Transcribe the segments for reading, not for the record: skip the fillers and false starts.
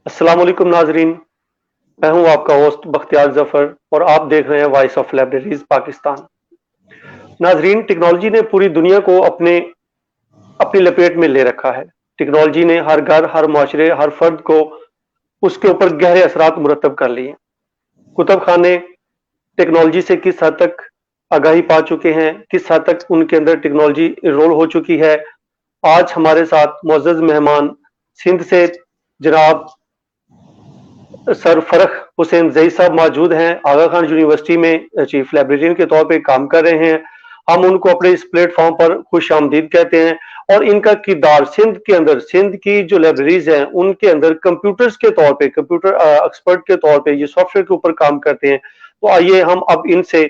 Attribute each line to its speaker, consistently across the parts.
Speaker 1: अस्सलाम वालेकुम नाजरीन। मैं हूं आपका होस्ट बख्तियार जफर और आप देख रहे हैं वॉइस ऑफ लाइब्रेरीज पाकिस्तान। नाजरीन, टेक्नोलॉजी ने पूरी दुनिया को अपने अपनी लपेट में ले रखा है। टेक्नोलॉजी ने हर घर, हर माशरे, हर फर्द को उसके ऊपर गहरे असरात मुरतब कर लिए। कुतुब खाने टेक्नोलॉजी से किस हद तक आगाही पा चुके हैं, किस हद तक उनके अंदर टेक्नोलॉजी रोल हो चुकी है। आज हमारे साथ मोअज़्ज़ज़ मेहमान सिंध से जनाब सर फरख हुसैन जई साहब मौजूद हैं। आगा खान यूनिवर्सिटी में चीफ लाइब्रेरियन के तौर पे काम कर रहे हैं। हम उनको अपने इस प्लेटफॉर्म पर खुश आमदीद कहते हैं और इनका किरदार सिंध के अंदर, सिंध की जो लाइब्रेरीज हैं उनके अंदर कंप्यूटर्स के तौर पे, कंप्यूटर एक्सपर्ट के तौर पे ये सॉफ्टवेयर के ऊपर काम करते हैं। तो आइए हम अब इनसे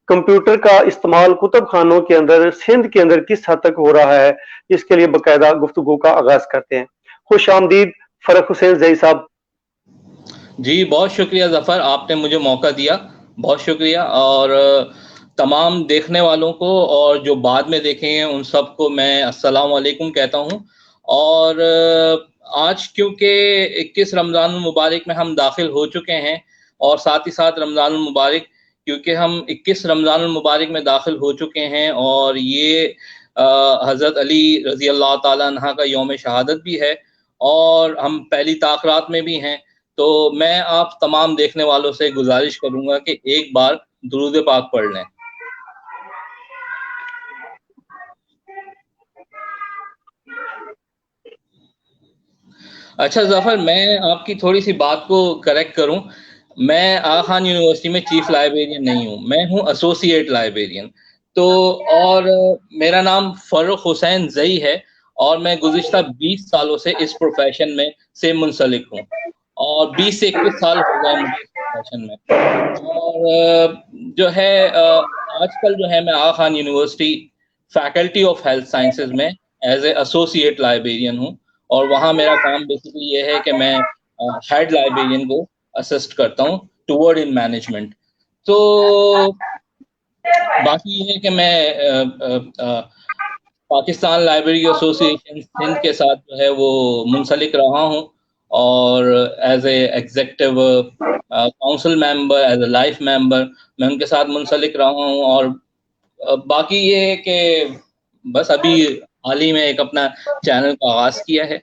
Speaker 1: कंप्यूटर का इस्तेमाल कुतुब खानों के अंदर सिंध के अंदर किस हद तक हो रहा है, इसके लिए बाकायदा गुफ्तगू का आगाज करते हैं। खुश आमदीद फरख हुसैन जई साहब।
Speaker 2: जी, बहुत शुक्रिया ज़फ़र, आपने मुझे मौका दिया, बहुत शुक्रिया। और तमाम देखने वालों को और जो बाद में देखेंगे उन सबको मैं अस्सलाम वालेकुम कहता हूँ। और आज क्योंकि 21 रमज़ान मुबारक में हम दाखिल हो चुके हैं और साथ ही साथ रमज़ान मुबारक, क्योंकि हम 21 रमज़ान मुबारक में दाखिल हो चुके हैं और ये हज़रत अली रज़ी अल्लाह ताला अन्हा का यौम शहादत भी है और हम पहली ताख़रात में भी हैं। तो मैं आप तमाम देखने वालों से गुजारिश करूंगा कि एक बार दुरूद पाक पढ़ लें। अच्छा ज़फ़र, मैं आपकी थोड़ी सी बात को करेक्ट करूं। मैं आगा खान यूनिवर्सिटी में चीफ लाइब्रेरियन नहीं हूं, मैं हूं एसोसिएट लाइब्रेरियन। तो और मेरा नाम फर्रुख हुसैन जई है और मैं गुज़िश्ता 20 सालों से इस प्रोफेशन में से मुंसलिक हूं और 20 से 21 साल हो गए मुझे इस प्रोफेशन में। और जो है आजकल जो है मैं Aga Khan university faculty of health sciences में एज ए एसोसिएट लाइब्रेरियन हूँ और वहाँ मेरा काम बेसिकली ये है कि मैं हेड लाइब्रेरियन को असिस्ट करता हूँ टुवर्ड इन मैनेजमेंट। तो बाकी ये है कि मैं पाकिस्तान लाइब्रेरी एसोसिएशन सिंध के साथ जो है वो मुंसलिक रहा हूँ और as a executive council member, as a life member मैं उनके साथ मुंसलिक रहा हूँ। और बाकी ये है कि बस अभी हाल ही में एक अपना चैनल का आगाज किया है।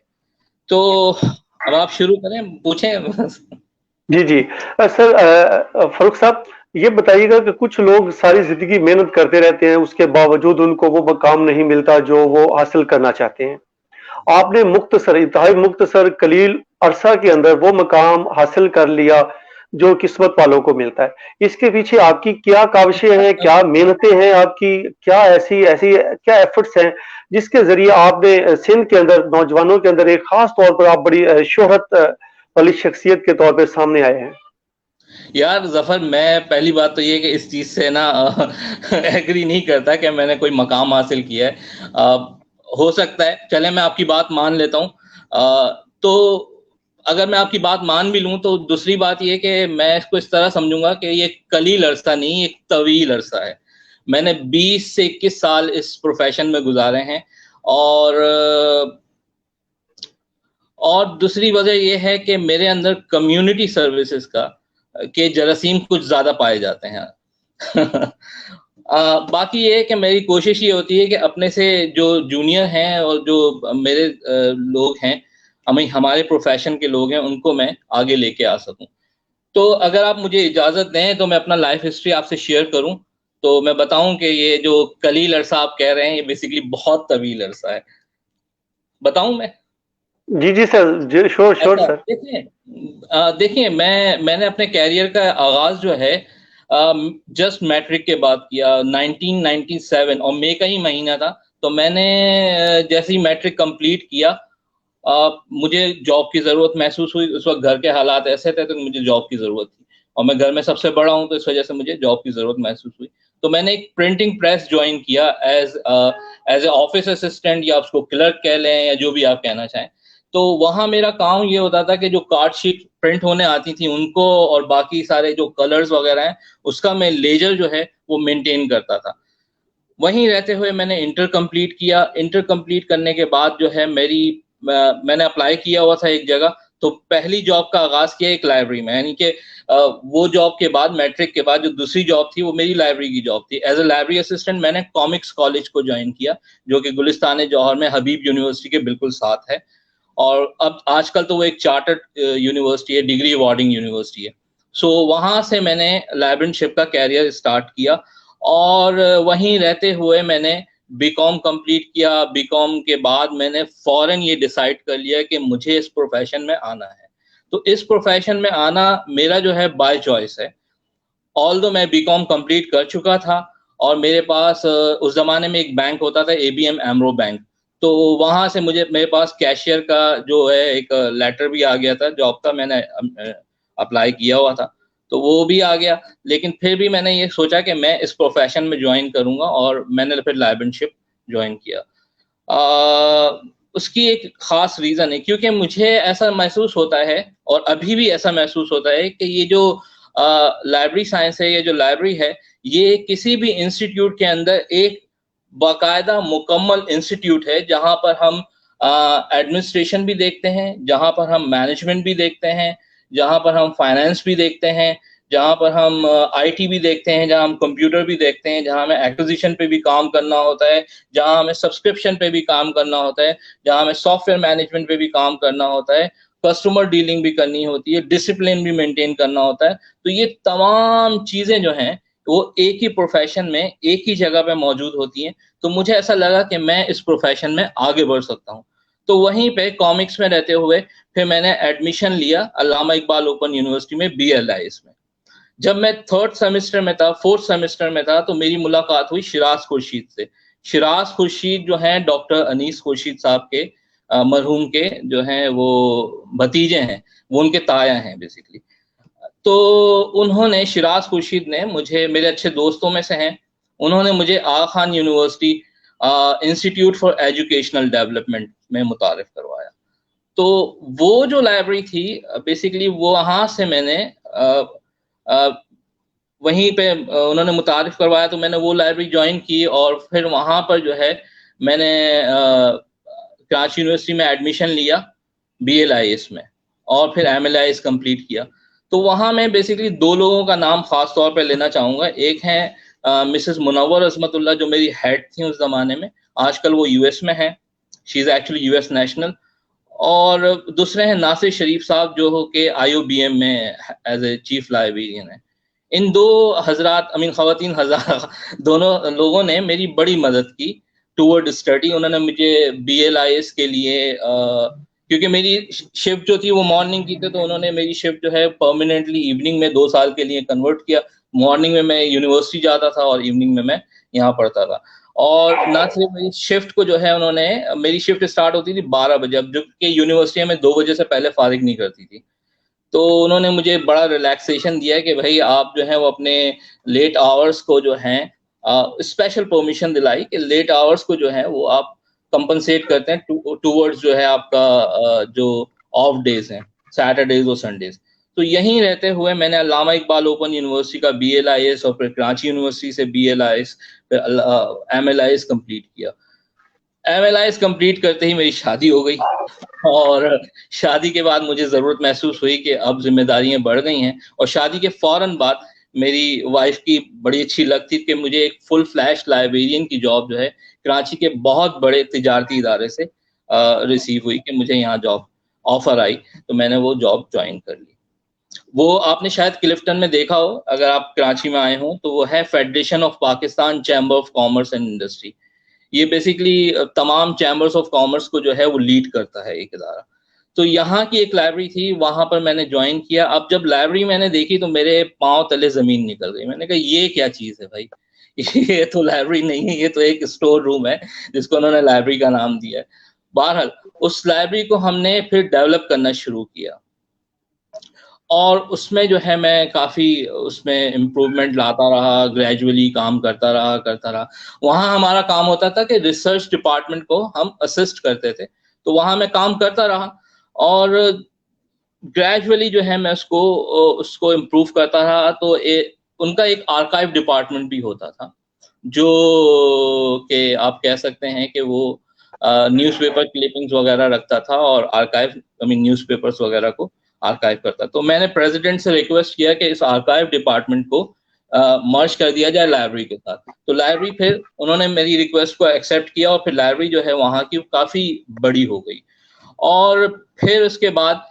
Speaker 2: तो अब आप शुरू करें, पूछें।
Speaker 1: जी जी। सर फरूख साहब, ये बताइएगा कि कुछ लोग सारी जिंदगी मेहनत करते रहते हैं, उसके बावजूद उनको वो मकाम नहीं मिलता जो वो हासिल करना चाहते हैं। आपने मुख्तसर, इंतहाई मुख्तसर कलील अरसा के अंदर वो मकाम हासिल कर लिया जो किस्मत वालों को मिलता है। इसके पीछे आपकी क्या काविशें हैं, क्या मेहनतें हैं आपकी, क्या ऐसी ऐसी क्या एफर्ट्स हैं जिसके जरिए आपने सिंध के अंदर नौजवानों के अंदर एक खास तौर पर आप बड़ी शोहरत वाली शख्सियत के तौर पर सामने आए हैं।
Speaker 2: यार जफर, मैं पहली बात तो ये कि इस चीज से ना एग्री नहीं करता कि मैंने कोई मकाम हासिल किया है। हो सकता है, चले मैं आपकी बात मान लेता हूँ। तो अगर मैं आपकी बात मान भी लूं तो दूसरी बात ये कि मैं इसको इस तरह समझूंगा कि ये कलील अरसा नहीं, एक तवील अरसा है। मैंने 20 से 21 साल इस प्रोफेशन में गुजारे हैं और दूसरी वजह यह है कि मेरे अंदर कम्युनिटी सर्विसेज का के जरासीम कुछ ज़्यादा पाए जाते हैं। बाकी ये है कि मेरी कोशिश ये होती है कि अपने से जो जूनियर हैं और जो मेरे लोग हैं, हमारे प्रोफेशन के लोग हैं, उनको मैं आगे लेके आ सकूं। तो अगर आप मुझे इजाज़त दें तो मैं अपना लाइफ हिस्ट्री आपसे शेयर करूं। तो मैं बताऊं कि ये जो कलील अरसा आप कह रहे हैं ये बेसिकली बहुत तवील अरसा है। बताऊं मैं?
Speaker 1: जी जी सर, जी श्योर श्योर
Speaker 2: अच्छा,
Speaker 1: सर।
Speaker 2: देखिए मैंने अपने कैरियर का आगाज जो है जस्ट मैट्रिक के बाद किया 1997, और मई का ही महीना था। तो मैंने जैसे ही मैट्रिक कंप्लीट किया, मुझे जॉब की ज़रूरत महसूस हुई। उस वक्त घर के हालात ऐसे थे तो मुझे जॉब की ज़रूरत थी और मैं घर में सबसे बड़ा हूँ, तो इस वजह से मुझे जॉब की ज़रूरत महसूस हुई। तो मैंने एक प्रिंटिंग प्रेस ज्वाइन किया एज ए ऑफिस असिस्टेंट, या उसको क्लर्क कह लें या जो भी आप कहना चाहें। तो वहाँ मेरा काम ये होता था कि जो कार्ड शीट प्रिंट होने आती थी उनको और बाकी सारे जो कलर्स वगैरह हैं उसका मैं लेजर जो है वो मेंटेन करता था। वहीं रहते हुए मैंने इंटर कंप्लीट किया। इंटर कंप्लीट करने के बाद जो है मैंने अप्लाई किया हुआ था एक जगह, तो पहली जॉब का आगाज किया एक लाइब्रेरी में, यानी कि वो जॉब के बाद, मैट्रिक के बाद जो दूसरी जॉब थी वो मेरी लाइब्रेरी की जॉब थी। एज ए लाइब्रेरी असिस्टेंट मैंने कॉमिक्स कॉलेज को ज्वाइन किया, जो कि गुलिस्तान जौहर में हबीब यूनिवर्सिटी के बिल्कुल साथ है, और अब आजकल तो वो एक चार्टर्ड यूनिवर्सिटी है, डिग्री अवॉर्डिंग यूनिवर्सिटी है। सो वहां से मैंने लाइब्रेरियनशिप का कैरियर स्टार्ट किया, और वहीं रहते हुए मैंने बीकॉम कंप्लीट किया। बीकॉम के बाद मैंने फौरन ये डिसाइड कर लिया कि मुझे इस प्रोफेशन में आना है। तो इस प्रोफेशन में आना मेरा जो है बाय चॉइस है। ऑल्दो मैं बीकॉम कंप्लीट कर चुका था, और मेरे पास उस जमाने में एक बैंक होता था, एबीएम एमरो बैंक, तो वहां से मेरे पास कैशियर का जो है एक लेटर भी आ गया था, जॉब का मैंने अप्लाई किया हुआ था, तो वो भी आ गया। लेकिन फिर भी मैंने ये सोचा कि मैं इस प्रोफेशन में ज्वाइन करूंगा, और मैंने फिर लाइब्रेरियनशिप ज्वाइन किया। उसकी एक खास रीजन है, क्योंकि मुझे ऐसा महसूस होता है, और अभी भी ऐसा महसूस होता है, कि ये जो लाइब्रेरी साइंस है, ये जो लाइब्रेरी है, ये किसी भी इंस्टीट्यूट के अंदर एक बाकायदा मुकम्मल इंस्टीट्यूट है, जहां पर हम एडमिनिस्ट्रेशन भी देखते हैं, जहां पर हम मैनेजमेंट भी देखते हैं, जहां पर हम फाइनेंस भी देखते हैं, जहां पर हम आईटी भी देखते हैं, जहां हम कंप्यूटर भी देखते हैं, जहां हमें एक्विजिशन पे भी काम करना होता है, जहां हमें सब्सक्रिप्शन पे भी काम करना होता है, जहां हमें सॉफ्टवेयर मैनेजमेंट पे भी काम करना होता है, कस्टमर डीलिंग भी करनी होती है, डिसिप्लिन भी मेंटेन करना होता है। तो ये तमाम चीजें जो हैं वो एक ही प्रोफेशन में एक ही जगह पे मौजूद होती हैं। तो मुझे ऐसा लगा कि मैं इस प्रोफेशन में आगे बढ़ सकता हूँ। तो वहीं पे कॉमिक्स में रहते हुए फिर मैंने एडमिशन लिया अल्लामा इकबाल ओपन यूनिवर्सिटी में BLIS में। जब मैं थर्ड सेमेस्टर में था, फोर्थ सेमेस्टर में था, तो मेरी मुलाकात हुई शिराज खुर्शीद से। शिराज खुर्शीद जो हैं डॉक्टर अनीस खुर्शीद साहब के, मरहूम के जो हैं वो भतीजे हैं, वो उनके ताया हैं बेसिकली। तो उन्होंने, शिराज खुर्शीद ने मुझे, मेरे अच्छे दोस्तों में से हैं, उन्होंने मुझे Aga Khan university institute for educational development में मुतारिफ करवाया। तो वो जो लाइब्रेरी थी बेसिकली, वो वहाँ से मैंने वहीं पे उन्होंने मुतारिफ करवाया, तो मैंने वो लाइब्रेरी ज्वाइन की, और फिर वहाँ पर जो है मैंने कराची यूनिवर्सिटी में एडमिशन लिया BLIS में, और फिर MLIS कंप्लीट किया। तो वहाँ मैं बेसिकली दो लोगों का नाम खास तौर पे लेना चाहूँगा। एक है मिसेस मुनव्वर अजमतुल्लाह, जो मेरी हेड थी उस जमाने में, आजकल वो यूएस में है, she is actually US national. और दूसरे हैं नासिर शरीफ साहब, जो हो के IOBM में एज ए चीफ लाइब्रेरियन है। इन दो हजरात, खवातीन हजरात, दोनों लोगों ने मेरी बड़ी मदद की टूवर्ड स्टडी। उन्होंने मुझे BLIS के लिए क्योंकि मेरी शिफ्ट जो थी वो मॉर्निंग की थी, तो उन्होंने मेरी शिफ्ट जो है परमानेंटली इवनिंग में 2 साल के लिए कन्वर्ट किया। मॉर्निंग में मैं यूनिवर्सिटी जाता था, और इवनिंग में मैं यहाँ पढ़ता था। और ना सिर्फ मेरी शिफ्ट को जो है, उन्होंने, मेरी शिफ्ट स्टार्ट होती थी 12 बजे, अब जो कि यूनिवर्सिटी में 2 बजे से पहले फारिग नहीं करती थी। तो उन्होंने मुझे बड़ा रिलैक्सेशन दिया कि भाई आप जो है वो अपने लेट आवर्स को जो हैं, स्पेशल परमिशन दिलाई कि लेट आवर्स को जो है वो आप कंपनसेट करते हैं टूवर्ड्स जो है आपका जो ऑफ डेज हैं, सैटरडेज और संडेज। तो यहीं रहते हुए मैंने अल्लामा इकबाल ओपन यूनिवर्सिटी का BLIS, और फिर कराची यूनिवर्सिटी से BLIS, फिर MLIS कंप्लीट किया। MLIS कंप्लीट करते ही मेरी शादी हो गई, और शादी के बाद मुझे ज़रूरत महसूस हुई कि अब जिम्मेदारियां बढ़ गई हैं। और शादी के फौरन बाद मेरी वाइफ की बड़ी अच्छी लग थी कि मुझे एक फुल फ्लैश लाइब्रेरियन की जॉब जो है कराची के बहुत बड़े तिजारती इदारे से रिसीव हुई, कि मुझे यहाँ जॉब ऑफर आई, तो मैंने वो जॉब ज्वाइन कर ली। वो आपने शायद क्लिफ्टन में देखा हो, अगर आप कराची में आए हो, तो वो है federation of Pakistan chamber of commerce and industry. ये बेसिकली तमाम चैम्बर्स ऑफ कॉमर्स को जो है वो लीड करता है, एक इदारा। तो यहाँ की एक लाइब्रेरी थी, वहां पर मैंने ज्वाइन किया। अब जब लाइब्रेरी मैंने देखी तो मेरे पांव तले जमीन निकल गई। मैंने कहा ये क्या चीज है भाई, ये तो लाइब्रेरी नहीं है, ये तो एक स्टोर रूम है जिसको उन्होंने लाइब्रेरी का नाम दिया है। बहरहाल उस लाइब्रेरी को हमने फिर डेवलप करना शुरू किया, और उसमें जो है मैं काफ़ी उसमें इम्प्रूवमेंट लाता रहा, ग्रेजुअली काम करता रहा। वहाँ हमारा काम होता था कि रिसर्च डिपार्टमेंट को हम असिस्ट करते थे, तो वहाँ मैं काम करता रहा, और ग्रेजुअली जो है मैं उसको उसको इम्प्रूव करता रहा। तो उनका एक आर्काइव डिपार्टमेंट भी होता था, जो कि आप कह सकते हैं कि वो न्यूज़पेपर क्लिपिंग्स वगैरह रखता था और आर्काइव न्यूज़पेपर्स वगैरह को आर्काइव करता। तो मैंने प्रेसिडेंट से रिक्वेस्ट किया कि इस आर्काइव डिपार्टमेंट को मर्ज कर दिया जाए लाइब्रेरी के साथ। तो लाइब्रेरी, फिर उन्होंने मेरी रिक्वेस्ट को एक्सेप्ट किया और फिर लाइब्रेरी जो है वहाँ की काफ़ी बड़ी हो गई। और फिर उसके बाद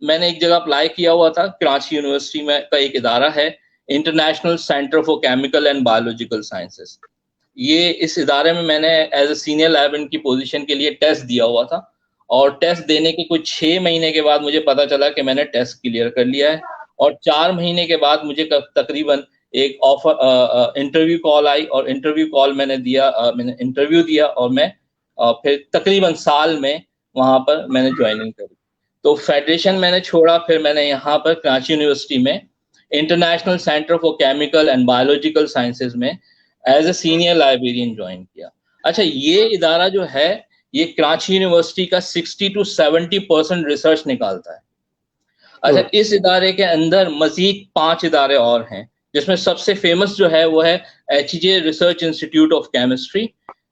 Speaker 2: मैंने एक जगह अप्लाई किया हुआ था, कराची यूनिवर्सिटी में का एक इदारा है, international centre for chemical and biological sciences. ये इस इदारे में मैंने एज ए सीनियर लाइब्रेरियन की पोजीशन के लिए टेस्ट दिया हुआ था और टेस्ट देने के कुछ 6 महीने के बाद मुझे पता चला कि मैंने टेस्ट क्लियर कर लिया है और 4 महीने के बाद मुझे तकरीबन एक ऑफर इंटरव्यू कॉल आई और इंटरव्यू कॉल मैंने दिया, मैंने इंटरव्यू दिया और मैं फिर तकरीबन साल में वहाँ पर मैंने ज्वाइनिंग करी। तो फेडरेशन मैंने छोड़ा, फिर मैंने यहाँ पर कराची यूनिवर्सिटी में international centre for chemical and biological sciences में as a senior librarian join किया। अच्छा, ये इदारा जो है ये कराची यूनिवर्सिटी का 60 to 70% रिसर्च निकालता है। अच्छा, इस इदारे के अंदर मजीद 5 इदारे और हैं, जिसमें सबसे फेमस जो है वो है HJ research institute of chemistry.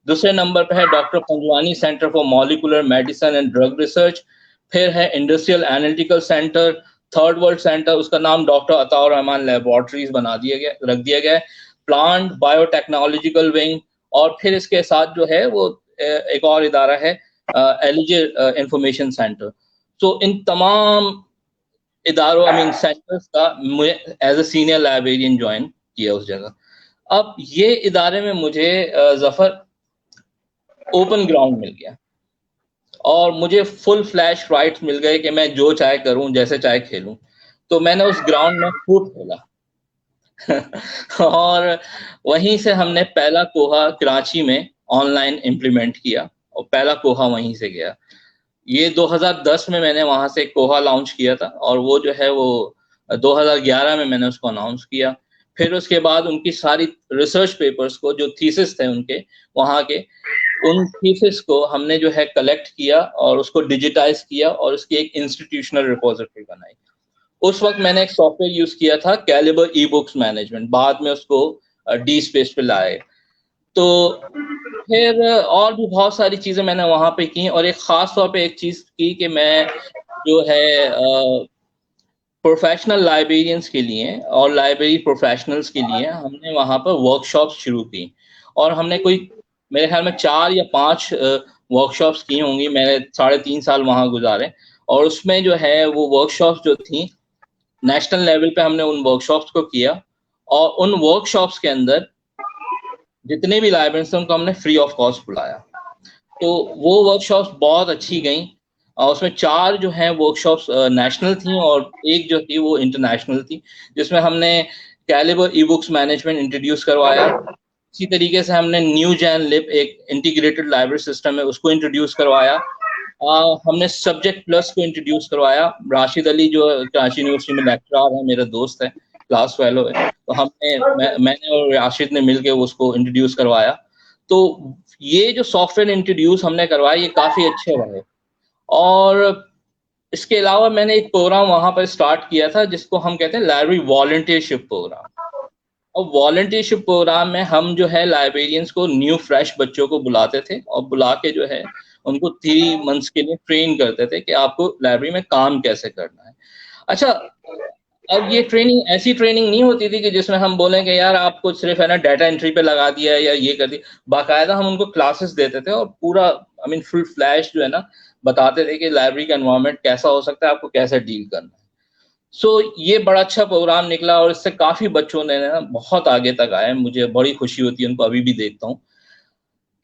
Speaker 2: दूसरे नंबर पे है doctor Panjwani centre for molecular medicine and drug research. फिर है industrial analytical centre. Third world centre, उसका नाम डॉक्टर अताउर रहमान लेबोरेटरीज रख दिया गया है। Plant biotechnological wing. और फिर इसके साथ जो है वो एक और इदारा है एलिजे इंफॉर्मेशन सेंटर। तो इन तमाम इदारों सेंटर्स का मुझे as a senior librarian join किया उस जगह। अब ये इदारे में मुझे जफर ओपन ग्राउंड मिल गया और मुझे फुल फ्लैश राइट्स मिल गए कि मैं जो चाहे करूं, जैसे चाहे खेलूं। तो मैंने उस ग्राउंड में खूब खेला और वहीं से हमने पहला कोहा कराची में ऑनलाइन इम्प्लीमेंट किया और पहला कोहा वहीं से गया। ये 2010 में मैंने वहां से कोहा लॉन्च किया था और वो जो है वो 2011 में मैंने उसको अनाउंस किया। फिर उसके बाद उनकी सारी रिसर्च पेपर्स को, जो थीसिस थे उनके वहाँ के, उन थीसिस को हमने जो है कलेक्ट किया और उसको डिजिटाइज किया और उसकी एक इंस्टीट्यूशनल रिपोजिटरी बनाई। उस वक्त मैंने एक सॉफ्टवेयर यूज किया था, कैलिबर ई बुक्स मैनेजमेंट। बाद में उसको डी स्पेस पे लाए। तो फिर और भी बहुत सारी चीजें मैंने वहां पे की और एक खास तौर पे एक चीज की कि मैं जो है प्रोफेशनल लाइब्रेरियंस के लिए और लाइब्रेरी प्रोफेशनल्स के लिए हमने वहां पर वर्कशॉप्स शुरू की और हमने कोई मेरे ख्याल में 4 या 5 वर्कशॉप्स की होंगी। मैंने 3.5 साल वहां गुजारे और उसमें जो है वो वर्कशॉप्स जो थी नेशनल लेवल पे हमने उन वर्कशॉप्स को किया और उन वर्कशॉप्स के अंदर जितने भी लाइब्रेरियंस थे उनको हमने फ्री ऑफ कॉस्ट बुलाया। तो वो वर्कशॉप्स बहुत अच्छी गई और उसमें 4 जो हैं वर्कशॉप्स नेशनल थी और एक जो थी वो इंटरनेशनल थी, जिसमें हमने caliber e books management introduce करवाया। इसी तरीके से हमने न्यू जैन लिब, एक इंटीग्रेटेड लाइब्रेरी सिस्टम है, उसको इंट्रोड्यूस करवाया। हमने सब्जेक्ट प्लस को इंट्रोड्यूस करवाया। राशिद अली जो कराची यूनिवर्सिटी में लेक्चरर है, मेरा दोस्त है, क्लास फेलो है, तो मैंने और राशिद ने मिलकर उसको इंट्रोड्यूस करवाया। तो ये जो सॉफ्टवेयर इंट्रोड्यूस हमने करवाया ये काफ़ी अच्छे रहे। और इसके अलावा मैंने एक प्रोग्राम वहाँ पर स्टार्ट किया था जिसको हम कहते हैं लाइब्रेरी वॉलंटियरशिप प्रोग्राम। और वॉलंटियरशिप प्रोग्राम में हम जो है लाइब्रेरियंस को, न्यू फ्रेश बच्चों को बुलाते थे और बुला के जो है उनको 3 मंथ्स के लिए ट्रेन करते थे कि आपको लाइब्रेरी में काम कैसे करना है। अच्छा, अब ये ट्रेनिंग ऐसी ट्रेनिंग नहीं होती थी कि जिसमें हम बोलें कि यार आपको सिर्फ है ना डाटा एंट्री पे लगा दिया या ये कर दिया। बाकायदा हम उनको क्लासेस देते थे और पूरा फुल फ्लैश जो है ना बताते थे कि लाइब्रेरी का एनवायरनमेंट कैसा हो सकता है, आपको कैसे डील करना है। सो ये बड़ा अच्छा प्रोग्राम निकला और इससे काफ़ी बच्चों ने ना बहुत आगे तक आए। मुझे बड़ी खुशी होती है, उनको अभी भी देखता हूँ।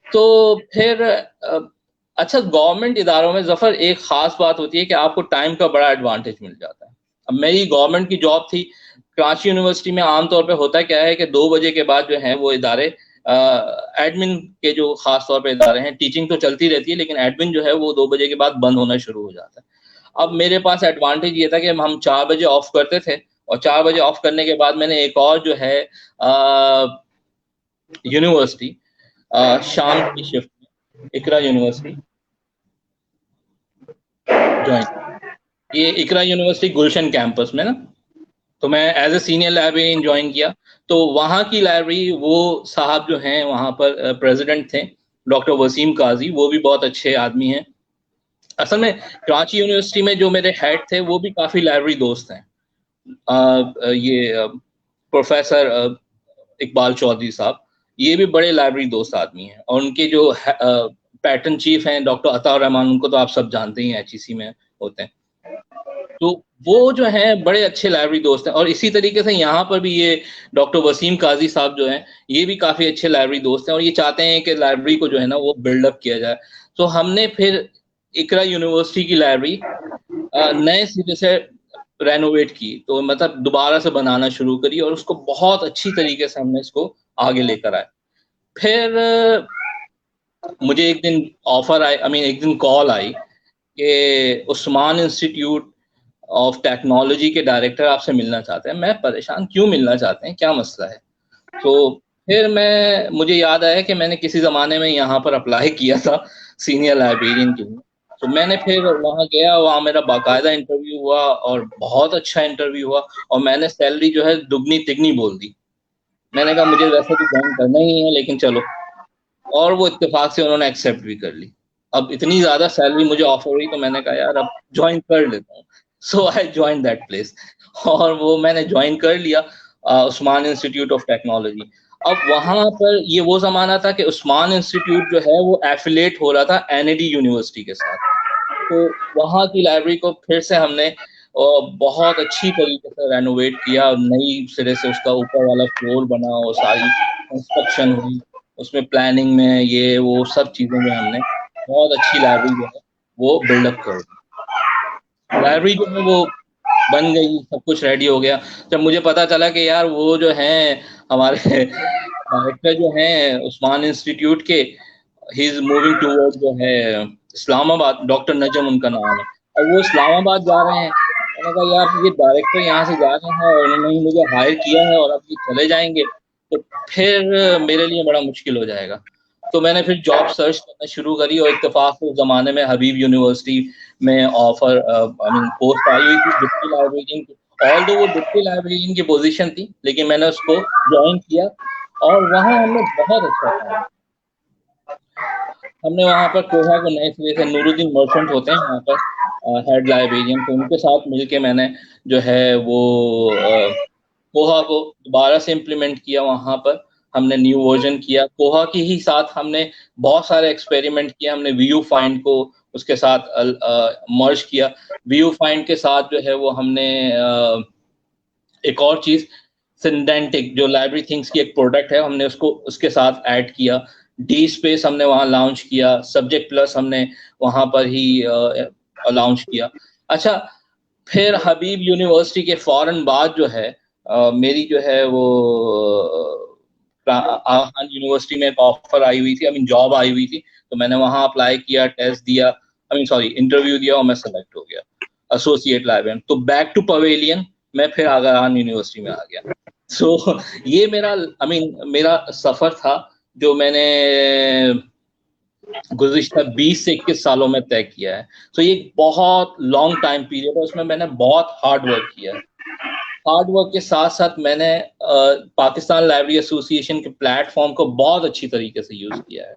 Speaker 2: तो फिर अच्छा, गवर्नमेंट इदारों में जफर एक ख़ास बात होती है कि आपको टाइम का बड़ा एडवांटेज मिल जाता है। अब मेरी गवर्नमेंट की जॉब थी। कराची यूनिवर्सिटी में आमतौर पे होता क्या है कि 2 बजे के बाद जो है वो इदारे एडमिन के जो खास तौर पे इदारे हैं, टीचिंग तो चलती रहती है लेकिन एडमिन जो है वो 2 बजे के बाद बंद होना शुरू हो जाता है। अब मेरे पास एडवांटेज ये था कि हम 4 बजे ऑफ करते थे और 4 बजे ऑफ करने के बाद मैंने एक और जो है यूनिवर्सिटी शाम की शिफ्ट में इकरा यूनिवर्सिटी ज्वाइन। ये इकरा यूनिवर्सिटी गुलशन कैंपस में ना, तो मैं as a senior librarian join किया। तो वहाँ की लाइब्रेरी, वो साहब जो हैं वहाँ पर प्रेसिडेंट थे डॉक्टर वसीम काजी, वो भी बहुत अच्छे आदमी हैं। असल में कराची यूनिवर्सिटी में जो मेरे हेड थे वो भी काफ़ी लाइब्रेरी दोस्त हैं। ये प्रोफेसर इकबाल चौधरी साहब, ये भी बड़े लाइब्रेरी दोस्त आदमी हैं। और उनके जो पैटर्न चीफ हैं डॉक्टर अताउर रहमान, उनको तो आप सब जानते ही हैं, HEC में होते हैं। तो वो जो हैं बड़े अच्छे लाइब्रेरी दोस्त हैं। और इसी तरीके से यहाँ पर भी ये डॉक्टर वसीम काजी साहब जो हैं, ये भी काफ़ी अच्छे लाइब्रेरी दोस्त हैं और ये चाहते हैं कि लाइब्रेरी को जो है ना वो बिल्डअप किया जाए। तो हमने फिर इकरा यूनिवर्सिटी की लाइब्रेरी नए सिरे से रेनोवेट की, तो मतलब दोबारा से बनाना शुरू करी और उसको बहुत अच्छी तरीके से हमने इसको आगे लेकर आए। फिर मुझे एक दिन ऑफर आई, एक दिन कॉल आई कि उस्मान इंस्टीट्यूट ऑफ टेक्नोलॉजी के डायरेक्टर आपसे मिलना चाहते हैं। मैं परेशान, क्यों मिलना चाहते हैं, क्या मसला है? तो फिर मुझे याद आया कि मैंने किसी ज़माने में यहाँ पर अप्लाई किया था सीनियर लाइब्रेरियन के लिए। तो मैंने फिर वहाँ गया, वहाँ मेरा बाकायदा इंटरव्यू हुआ और बहुत अच्छा इंटरव्यू हुआ और मैंने सैलरी जो है दुगनी तिगनी बोल दी। मैंने कहा मुझे वैसे तो ज्वाइन करना ही है, लेकिन चलो। और वो इत्तेफाक से उन्होंने एक्सेप्ट भी कर ली। अब इतनी ज़्यादा सैलरी मुझे ऑफर हुई तो मैंने कहा यार अब ज्वाइन कर लेता हूँ। सो आई ज्वाइन दैट प्लेस और वो मैंने ज्वाइन कर लिया, उस्मान इंस्टीट्यूट ऑफ टेक्नोलॉजी। अब वहाँ पर ये वो ज़माना था कि उस्मान इंस्टीट्यूट जो है वो एफिलेट हो रहा था NAD यूनिवर्सिटी के साथ। तो वहाँ की लाइब्रेरी को फिर से हमने बहुत अच्छी तरीके से रेनोवेट किया, नई सिरे से उसका ऊपर वाला फ्लोर बना और सारी कंस्ट्रक्शन हुई, उसमें प्लानिंग में ये वो सब चीज़ों में हमने बहुत अच्छी लाइब्रेरी जो है वो बिल्डअप कर दी। लाइब्रेरी जो है वो बन गई, सब कुछ रेडी हो गया। जब मुझे पता चला कि यार वो जो हैं हमारे डायरेक्टर जो हैं उस्मान इंस्टीट्यूट के, ही इज मूविंग टूवर्ड जो है इस्लामाबाद, डॉक्टर नजम उनका नाम है, और वो इस्लामाबाद जा रहे हैं। मैंने कहा यार ये डायरेक्टर यहाँ से जा रहे हैं और उन्होंने ही मुझे हायर किया है और अब ये चले जाएंगे तो फिर मेरे लिए बड़ा मुश्किल हो जाएगा। तो मैंने फिर जॉब सर्च करना शुरू करी और इत्तेफाक से उस ज़माने में हबीब यूनिवर्सिटी में ऑफर पोस्ट आई हुई थी डिप्टी लाइब्रेरियन की। ऑल्दो वो डिप्टी लाइब्रेरियन की पोजीशन थी, लेकिन मैंने उसको ज्वाइन किया और वहाँ हमने बहुत अच्छा काम। हमने वहाँ पर कोहा को नए सिरे से, नूरुद्दीन मर्चेंट होते हैं वहाँ पर हेड लाइब्रेरियन, तो उनके साथ मिलके मैंने जो है वो कोहा को दोबारा से इम्प्लीमेंट किया। वहाँ पर हमने न्यू वर्जन किया। कोहा के ही साथ हमने बहुत सारे एक्सपेरिमेंट किया। हमने व्यू फाइंड को उसके साथ मर्ज किया। व्यू फाइंड के साथ जो है वो हमने एक और चीज़ सिंडेंटिक जो लाइब्रेरी थिंग्स की एक प्रोडक्ट है, हमने उसको उसके साथ ऐड किया। डी स्पेस हमने वहाँ लॉन्च किया। सब्जेक्ट प्लस हमने वहाँ पर ही लॉन्च किया। अच्छा, फिर हबीब यूनिवर्सिटी के फौरन बाद जो है मेरी जो है वो आहान यूनिवर्सिटी में एक ऑफर आई हुई थी, जॉब आई हुई थी। तो मैंने वहाँ अप्लाई किया, टेस्ट दिया, इंटरव्यू दिया और मैं सेलेक्ट हो गया एसोसिएट लाइब्रेरियन। तो बैक टू पवेलियन मैं फिर आगरान यूनिवर्सिटी में आ गया। सो ये मेरा मेरा सफर था जो मैंने गुज़िश्ता 20 से 21 सालों में तय किया है। तो ये बहुत लॉन्ग टाइम पीरियड है, उसमें मैंने बहुत हार्ड वर्क किया है। हार्ड वर्क के साथ साथ मैंने पाकिस्तान लाइब्रेरी एसोसिएशन के प्लेटफॉर्म को बहुत अच्छी तरीके से यूज़ किया है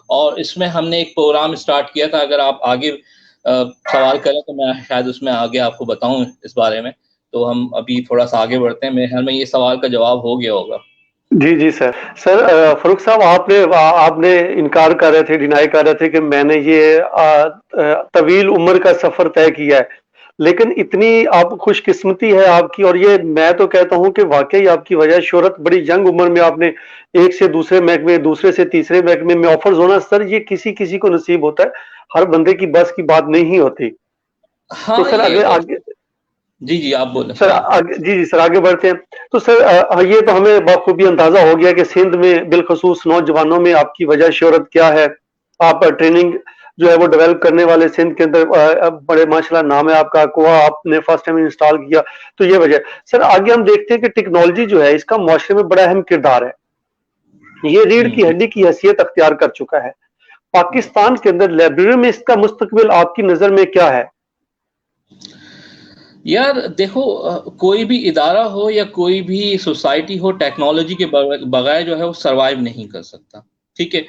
Speaker 2: और इसमें हमने एक प्रोग्राम स्टार्ट किया था। अगर आप आगे सवाल करें तो मैं शायद उसमें आगे आपको बताऊं इस बारे में। तो हम अभी थोड़ा सा आगे बढ़ते हैं, मेरे ख्याल में ये सवाल का जवाब हो गया होगा।
Speaker 1: जी जी सर। फरूक साहब, आपने इनकार कर रहे थे, डिनाई कर रहे थे कि मैंने ये तवील उम्र का सफर तय किया है, लेकिन इतनी आप खुशकिस्मती है आपकी, और ये मैं तो कहता हूं कि वाकई आपकी वजह शोहरत बड़ी यंग उम्र में आपने एक से दूसरे महकमे, दूसरे से तीसरे महकमे में ऑफर्स होना, सर ये किसी किसी को नसीब होता है, हर बंदे की बस की बात नहीं होती।
Speaker 2: हाँ,
Speaker 1: तो सर आगे
Speaker 2: जी आप बोलें
Speaker 1: सर। जी सर, आगे बढ़ते हैं। तो सर ये तो हमें बखूबी अंदाजा हो गया कि सिंध में बिलखसूस नौजवानों में आपकी वजह शोहरत क्या है। आप ट्रेनिंग जो है वो डेवलप करने वाले सिंध के अंदर बड़े माशाल्लाह नाम है आपका। कोहा आपने फर्स्ट टाइम इंस्टॉल किया, तो ये वजह। सर आगे हम देखते हैं कि टेक्नोलॉजी जो है इसका मुआशरे में बड़ा अहम किरदार है। ये रीढ़ की हड्डी की हैसियत अख्तियार कर चुका है। पाकिस्तान के अंदर लाइब्रेरी में इसका मुस्तकबिल आपकी नजर में क्या है?
Speaker 2: यार देखो, कोई भी इदारा हो या कोई भी सोसाइटी हो, टेक्नोलॉजी के बगैर जो है वो सरवाइव नहीं कर सकता। ठीक है,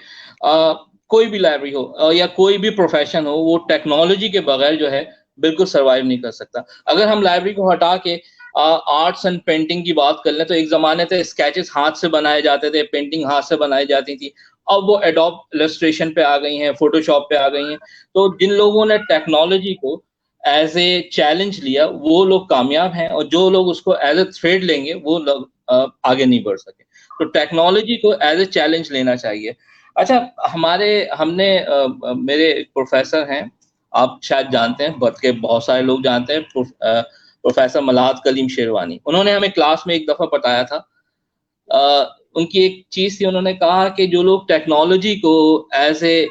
Speaker 2: कोई भी लाइब्रेरी हो या कोई भी प्रोफेशन हो, वो टेक्नोलॉजी के बगैर जो है बिल्कुल सर्वाइव नहीं कर सकता। अगर हम लाइब्रेरी को हटा के आर्ट्स एंड पेंटिंग की बात कर लें, तो एक जमाने थे स्केचेस हाथ से बनाए जाते थे, पेंटिंग हाथ से बनाई जाती थी। अब वो एडोब इलस्ट्रेशन पे आ गई हैं, फोटोशॉप पे आ गई हैं। तो जिन लोगों ने टेक्नोलॉजी को एज ए चैलेंज लिया, वो लोग कामयाब हैं, और जो लोग उसको एज ए थ्रेड लेंगे, वो लोग आगे नहीं बढ़ सके। तो टेक्नोलॉजी को एज ए चैलेंज लेना चाहिए। अच्छा, मेरे एक प्रोफेसर हैं, आप शायद जानते हैं, बल्कि बहुत सारे लोग जानते हैं, प्रोफेसर मलाहत कलीम शेरवानी। उन्होंने हमें क्लास में एक दफा बताया था, उनकी एक चीज थी, उन्होंने कहा कि जो लोग टेक्नोलॉजी को एज ए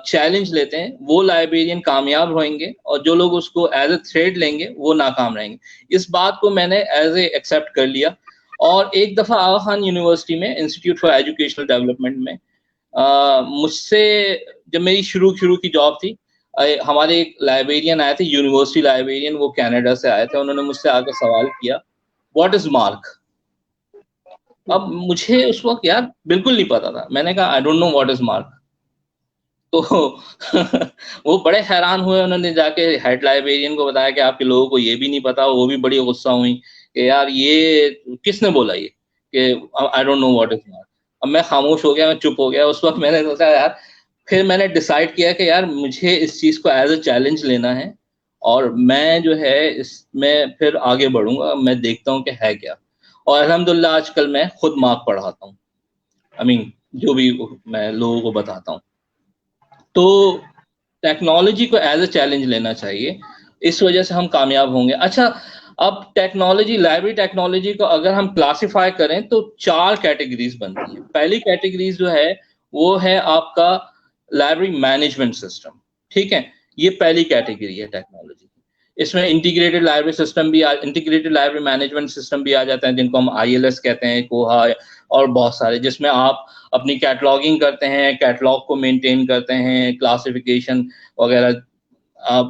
Speaker 2: चैलेंज लेते हैं, वो लाइब्रेरियन कामयाब होंगे, और जो लोग उसको एज ए थ्रेड लेंगे, वो नाकाम रहेंगे। इस बात को मैंने एज ए एक्सेप्ट कर लिया। और एक दफा आगा खान यूनिवर्सिटी में, इंस्टीट्यूट फॉर एजुकेशनल डेवलपमेंट में, मुझसे जब मेरी शुरू की जॉब थी, हमारे एक लाइब्रेरियन आए थे, यूनिवर्सिटी लाइब्रेरियन, वो कनाडा से आए थे। उन्होंने मुझसे आकर सवाल किया, व्हाट इज मार्क। अब मुझे उस वक्त यार बिल्कुल नहीं पता था। मैंने कहा I don't know what is mark. तो वो बड़े हैरान हुए। उन्होंने जाके हेड लाइब्रेरियन को बताया कि आपके लोगों को ये भी नहीं पता। वो भी बड़ी गुस्सा हुई कि यार ये किसने बोला ये कि I don't know what is mark. अब मैं खामोश हो गया, मैं चुप हो गया। उस वक्त मैंने सोचा यार, फिर मैंने डिसाइड किया कि यार मुझे इस चीज को एज अ चैलेंज लेना है, और मैं जो है इसमें फिर आगे बढ़ूंगा। मैं देखता हूँ कि है क्या। और अल्हम्दुलिल्लाह आजकल मैं खुद मार्क पढ़ाता हूँ। आई मीन जो भी मैं लोगों को बताता हूँ। तो टेक्नोलॉजी को एज अ चैलेंज लेना चाहिए, इस वजह से हम कामयाब होंगे। अच्छा, अब टेक्नोलॉजी, लाइब्रेरी टेक्नोलॉजी को अगर हम क्लासिफाई करें तो 4 कैटेगरीज बनती हैं। पहली कैटेगरीज जो है वो है आपका लाइब्रेरी मैनेजमेंट सिस्टम। ठीक है, ये पहली कैटेगरी है टेक्नोलॉजी की। इसमें इंटीग्रेटेड लाइब्रेरी मैनेजमेंट सिस्टम भी आ जाता है, जिनको हम ILS कहते हैं, कोहा, और बहुत सारे, जिसमें आप अपनी कैटलॉगिंग करते हैं, कैटलॉग को मेंटेन करते हैं, क्लासिफिकेशन वगैरह,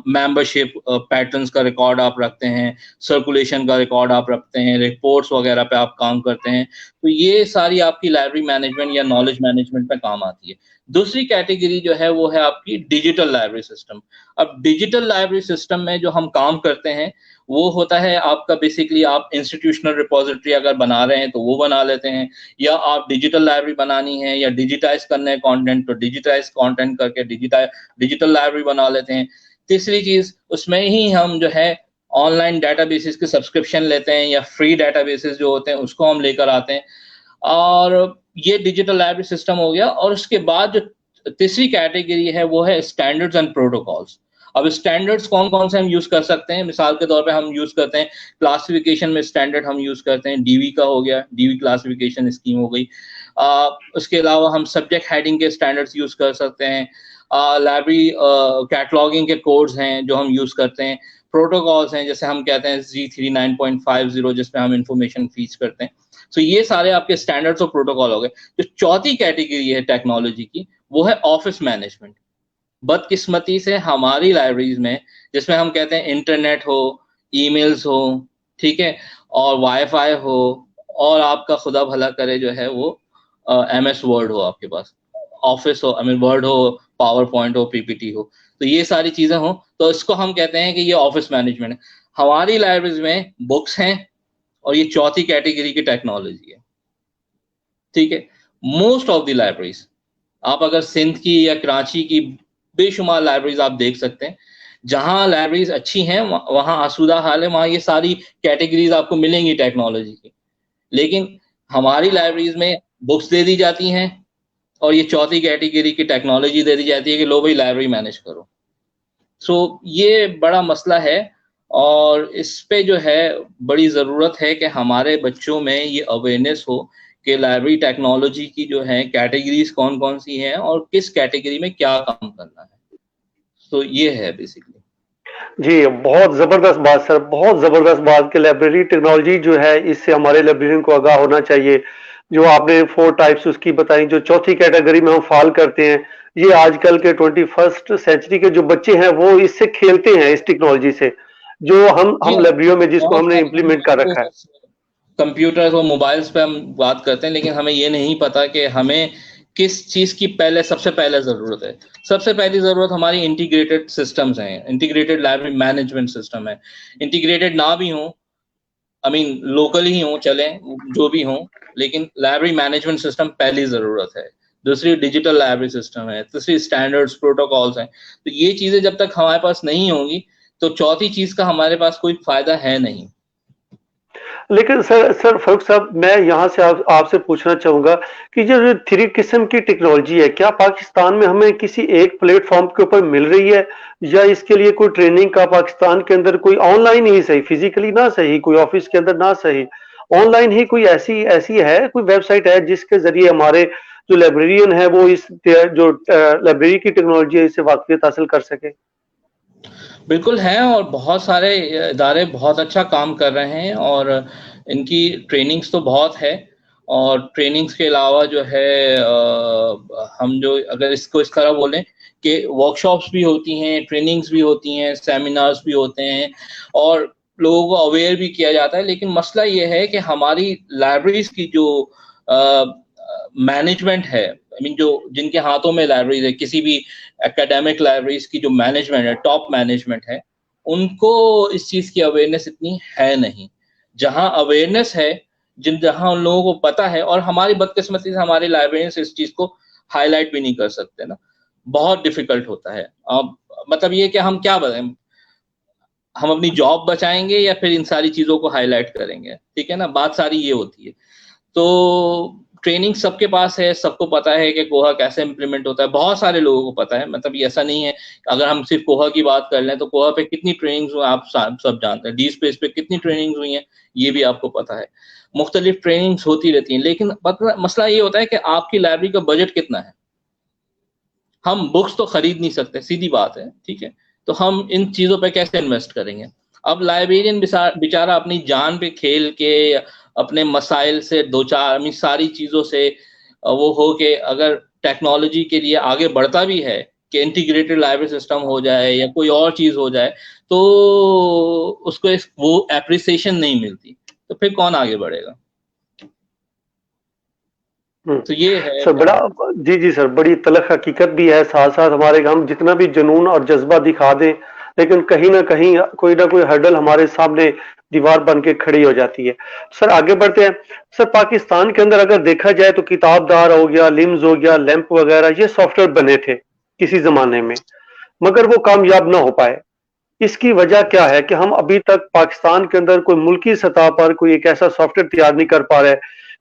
Speaker 2: मेंबरशिप पैटर्न्स का रिकॉर्ड आप रखते हैं, सर्कुलेशन का रिकॉर्ड आप रखते हैं, रिपोर्ट्स वगैरह पे आप काम करते हैं। तो ये सारी आपकी लाइब्रेरी मैनेजमेंट या नॉलेज मैनेजमेंट में काम आती है। दूसरी कैटेगरी जो है वो है आपकी डिजिटल लाइब्रेरी सिस्टम। अब डिजिटल लाइब्रेरी सिस्टम में जो हम काम करते हैं वो होता है आपका, बेसिकली आप इंस्टीट्यूशनल रिपोजिटरी अगर बना रहे हैं तो वो बना लेते हैं, या आप डिजिटल लाइब्रेरी बनानी है या डिजिटाइज करना है कंटेंट, तो डिजिटाइज कंटेंट करके डिजिटल लाइब्रेरी बना लेते हैं। तीसरी चीज, उसमें ही हम जो है ऑनलाइन डेटाबेसेस के सब्सक्रिप्शन लेते हैं, या फ्री डेटाबेसेस जो होते हैं उसको हम लेकर आते हैं। और ये डिजिटल लाइब्रेरी सिस्टम हो गया। और उसके बाद जो तीसरी कैटेगरी है वो है स्टैंडर्ड्स एंड प्रोटोकॉल्स। अब स्टैंडर्ड्स कौन कौन से हम यूज कर सकते हैं? मिसाल के तौर पे हम यूज करते हैं क्लासिफिकेशन में स्टैंडर्ड हम यूज करते हैं, डीवी का हो गया, डीवी क्लासिफिकेशन स्कीम हो गई। उसके अलावा हम सब्जेक्ट हेडिंग के स्टैंडर्ड्स यूज कर सकते हैं। लाइब्रेरी कैटलॉगिंग के कोड्स हैं जो हम यूज करते हैं। प्रोटोकॉल्स हैं, जैसे हम कहते हैं Z39.50, जिसमें हम इंफॉर्मेशन फीड करते हैं। तो ये सारे आपके स्टैंडर्ड्स और प्रोटोकॉल हो गए। जो चौथी कैटेगरी है टेक्नोलॉजी की, वो है ऑफिस मैनेजमेंट। बदकिस्मती से हमारी लाइब्रेरीज में, जिसमें हम कहते हैं इंटरनेट हो, ईमेल्स हो, ठीक है, और वाईफाई हो, और आपका खुदा भला करे जो है वो MS वर्ड हो आपके पास, ऑफिस हो, वर्ड हो, पावर पॉइंट हो, PPT हो, तो ये सारी चीजें हो, तो इसको हम कहते हैं कि ये ऑफिस मैनेजमेंट है। हमारी लाइब्रेरीज में बुक्स हैं, और ये चौथी कैटेगरी की टेक्नोलॉजी है। ठीक है, मोस्ट ऑफ द लाइब्रेरीज, आप अगर सिंध की या कराची की बेशुमार लाइब्रेरीज आप देख सकते हैं, जहां लाइब्रेरीज अच्छी हैं वहां आसूदा हाल है, वहां ये सारी कैटेगरीज आपको मिलेंगी टेक्नोलॉजी की। लेकिन हमारी लाइब्रेरीज में बुक्स दे दी जाती हैं, और ये चौथी कैटेगरी की टेक्नोलॉजी दे दी जाती है कि लो भाई लाइब्रेरी मैनेज करो। सो ये बड़ा मसला है, और इस पे जो है बड़ी ज़रूरत है कि हमारे बच्चों में ये अवेयरनेस हो कि लाइब्रेरी टेक्नोलॉजी की जो है कैटेगरीज कौन कौन सी हैं और किस कैटेगरी में क्या काम करना है। तो ये है बेसिकली।
Speaker 1: जी, बहुत ज़बरदस्त बात सर, बहुत ज़बरदस्त बात कि लाइब्रेरी टेक्नोलॉजी जो है इससे हमारे लाइब्रेरियन को आगाह होना चाहिए। जो आपने 4 टाइप्स उसकी बताई, जो चौथी कैटेगरी में हम फॉल करते हैं, ये आजकल के 21st सेंचुरी के जो बच्चे हैं वो इससे खेलते हैं, इस टेक्नोलॉजी से, जो हम लाइब्रेरियों में जिसको
Speaker 2: बहुत
Speaker 1: हमने
Speaker 2: सारे
Speaker 1: इम्प्लीमेंट कर रखा है।
Speaker 2: कंप्यूटर्स और मोबाइल्स पे हम बात करते हैं, लेकिन हमें ये नहीं पता कि हमें किस चीज की सबसे पहले जरूरत है? सबसे पहली जरूरत हमारी इंटीग्रेटेड सिस्टम्स हैं, इंटीग्रेटेड लाइब्रेरी मैनेजमेंट सिस्टम है। इंटीग्रेटेड ना भी हो, आई मीन लोकल ही हो, चले जो भी हो, लेकिन लाइब्रेरी मैनेजमेंट सिस्टम पहली जरूरत है। दूसरी डिजिटल लाइब्रेरी सिस्टम है। तीसरी स्टैंडर्ड्स प्रोटोकॉल्स हैं। तो ये चीजें जब तक हमारे पास नहीं होंगी तो चौथी चीज का हमारे पास कोई फायदा है नहीं।
Speaker 1: लेकिन सर फारूक साहब, मैं यहाँ से आपसे पूछना चाहूंगा कि जो 3 किस्म की टेक्नोलॉजी है, क्या पाकिस्तान में हमें किसी एक प्लेटफॉर्म के ऊपर मिल रही है, या इसके लिए कोई ट्रेनिंग का पाकिस्तान के अंदर कोई ऑनलाइन ही सही, फिजिकली ना सही, कोई ऑफिस के अंदर ना सही, ऑनलाइन ही कोई ऐसी ऐसी है, कोई वेबसाइट है जिसके जरिए हमारे जो लाइब्रेरियन है वो इस जो लाइब्रेरी की टेक्नोलॉजी है इससे वाकफियत हासिल कर सके?
Speaker 2: बिल्कुल है, और बहुत सारे इदारे बहुत अच्छा काम कर रहे हैं, और इनकी ट्रेनिंग्स तो बहुत है। और ट्रेनिंग्स के अलावा जो है हम जो अगर इसको इस तरह बोलें कि वर्कशॉप्स भी होती हैं, ट्रेनिंग्स भी होती हैं, सेमिनार्स भी होते हैं, और लोगों को अवेयर भी किया जाता है। लेकिन मसला ये है कि हमारी लाइब्रेरीज की जो मैनेजमेंट है, आई मीन जो जिनके हाथों में लाइब्रेरीज है, किसी भी एकेडमिक लाइब्रेरीज की जो मैनेजमेंट है, टॉप मैनेजमेंट है, उनको इस चीज की अवेयरनेस इतनी है नहीं। जहां अवेयरनेस है, जहां उन लोगों को पता है, और हमारी बदकिस्मती से हमारे लाइब्रेरियंस इस चीज को हाईलाइट भी नहीं कर सकते ना, बहुत डिफिकल्ट होता है। अब मतलब ये कि हम क्या बताएं, हम अपनी जॉब बचाएंगे या फिर इन सारी चीजों को हाईलाइट करेंगे? ठीक है ना, बात सारी ये होती है। तो ट्रेनिंग सबके पास है, सबको पता है कि कोहा कैसे इंप्लीमेंट होता है, बहुत सारे लोगों को पता है। मतलब ये ऐसा नहीं है, अगर हम सिर्फ कोहा की बात कर लें तो कोहा पे कितनी ट्रेनिंग्स हुई आप सब जानते हैं, डी स्पेस पे कितनी ट्रेनिंग्स हुई हैं ये भी आपको पता है। मुख्तलिफ ट्रेनिंग्स होती रहती हैं, लेकिन मसला ये होता है कि आपकी लाइब्रेरी का बजट कितना है। हम बुक्स तो खरीद नहीं सकते, सीधी बात है, ठीक है, तो हम इन चीजों पे कैसे इन्वेस्ट करेंगे? अब लाइब्रेरियन बेचारा अपनी जान पे खेल के, अपने मसाइल से दो चार सारी चीजों से वो हो के अगर टेक्नोलॉजी के लिए आगे बढ़ता भी है कि इंटीग्रेटेड लाइब्रेरी सिस्टम हो जाए या कोई और चीज हो जाए, तो उसको वो एप्रिसिएशन नहीं मिलती, तो फिर कौन आगे बढ़ेगा? तो ये है
Speaker 1: सर बड़ा, जी सर, बड़ी तलख हकीकत भी है। साथ साथ हमारे हम जितना भी जुनून और जज्बा दिखा दें, लेकिन कहीं ना कहीं कोई ना कोई हर्डल हमारे सामने दीवार बन के खड़ी हो जाती है। सर आगे बढ़ते हैं। सर पाकिस्तान के अंदर अगर देखा जाए तो किताबदार हो गया, लिम्स हो गया, लैंप वगैरह, ये सॉफ्टवेयर बने थे किसी जमाने में, मगर वो कामयाब ना हो पाए। इसकी वजह क्या है कि हम अभी तक पाकिस्तान के अंदर कोई मुल्की सतह पर कोई एक ऐसा सॉफ्टवेयर तैयार नहीं कर पा रहे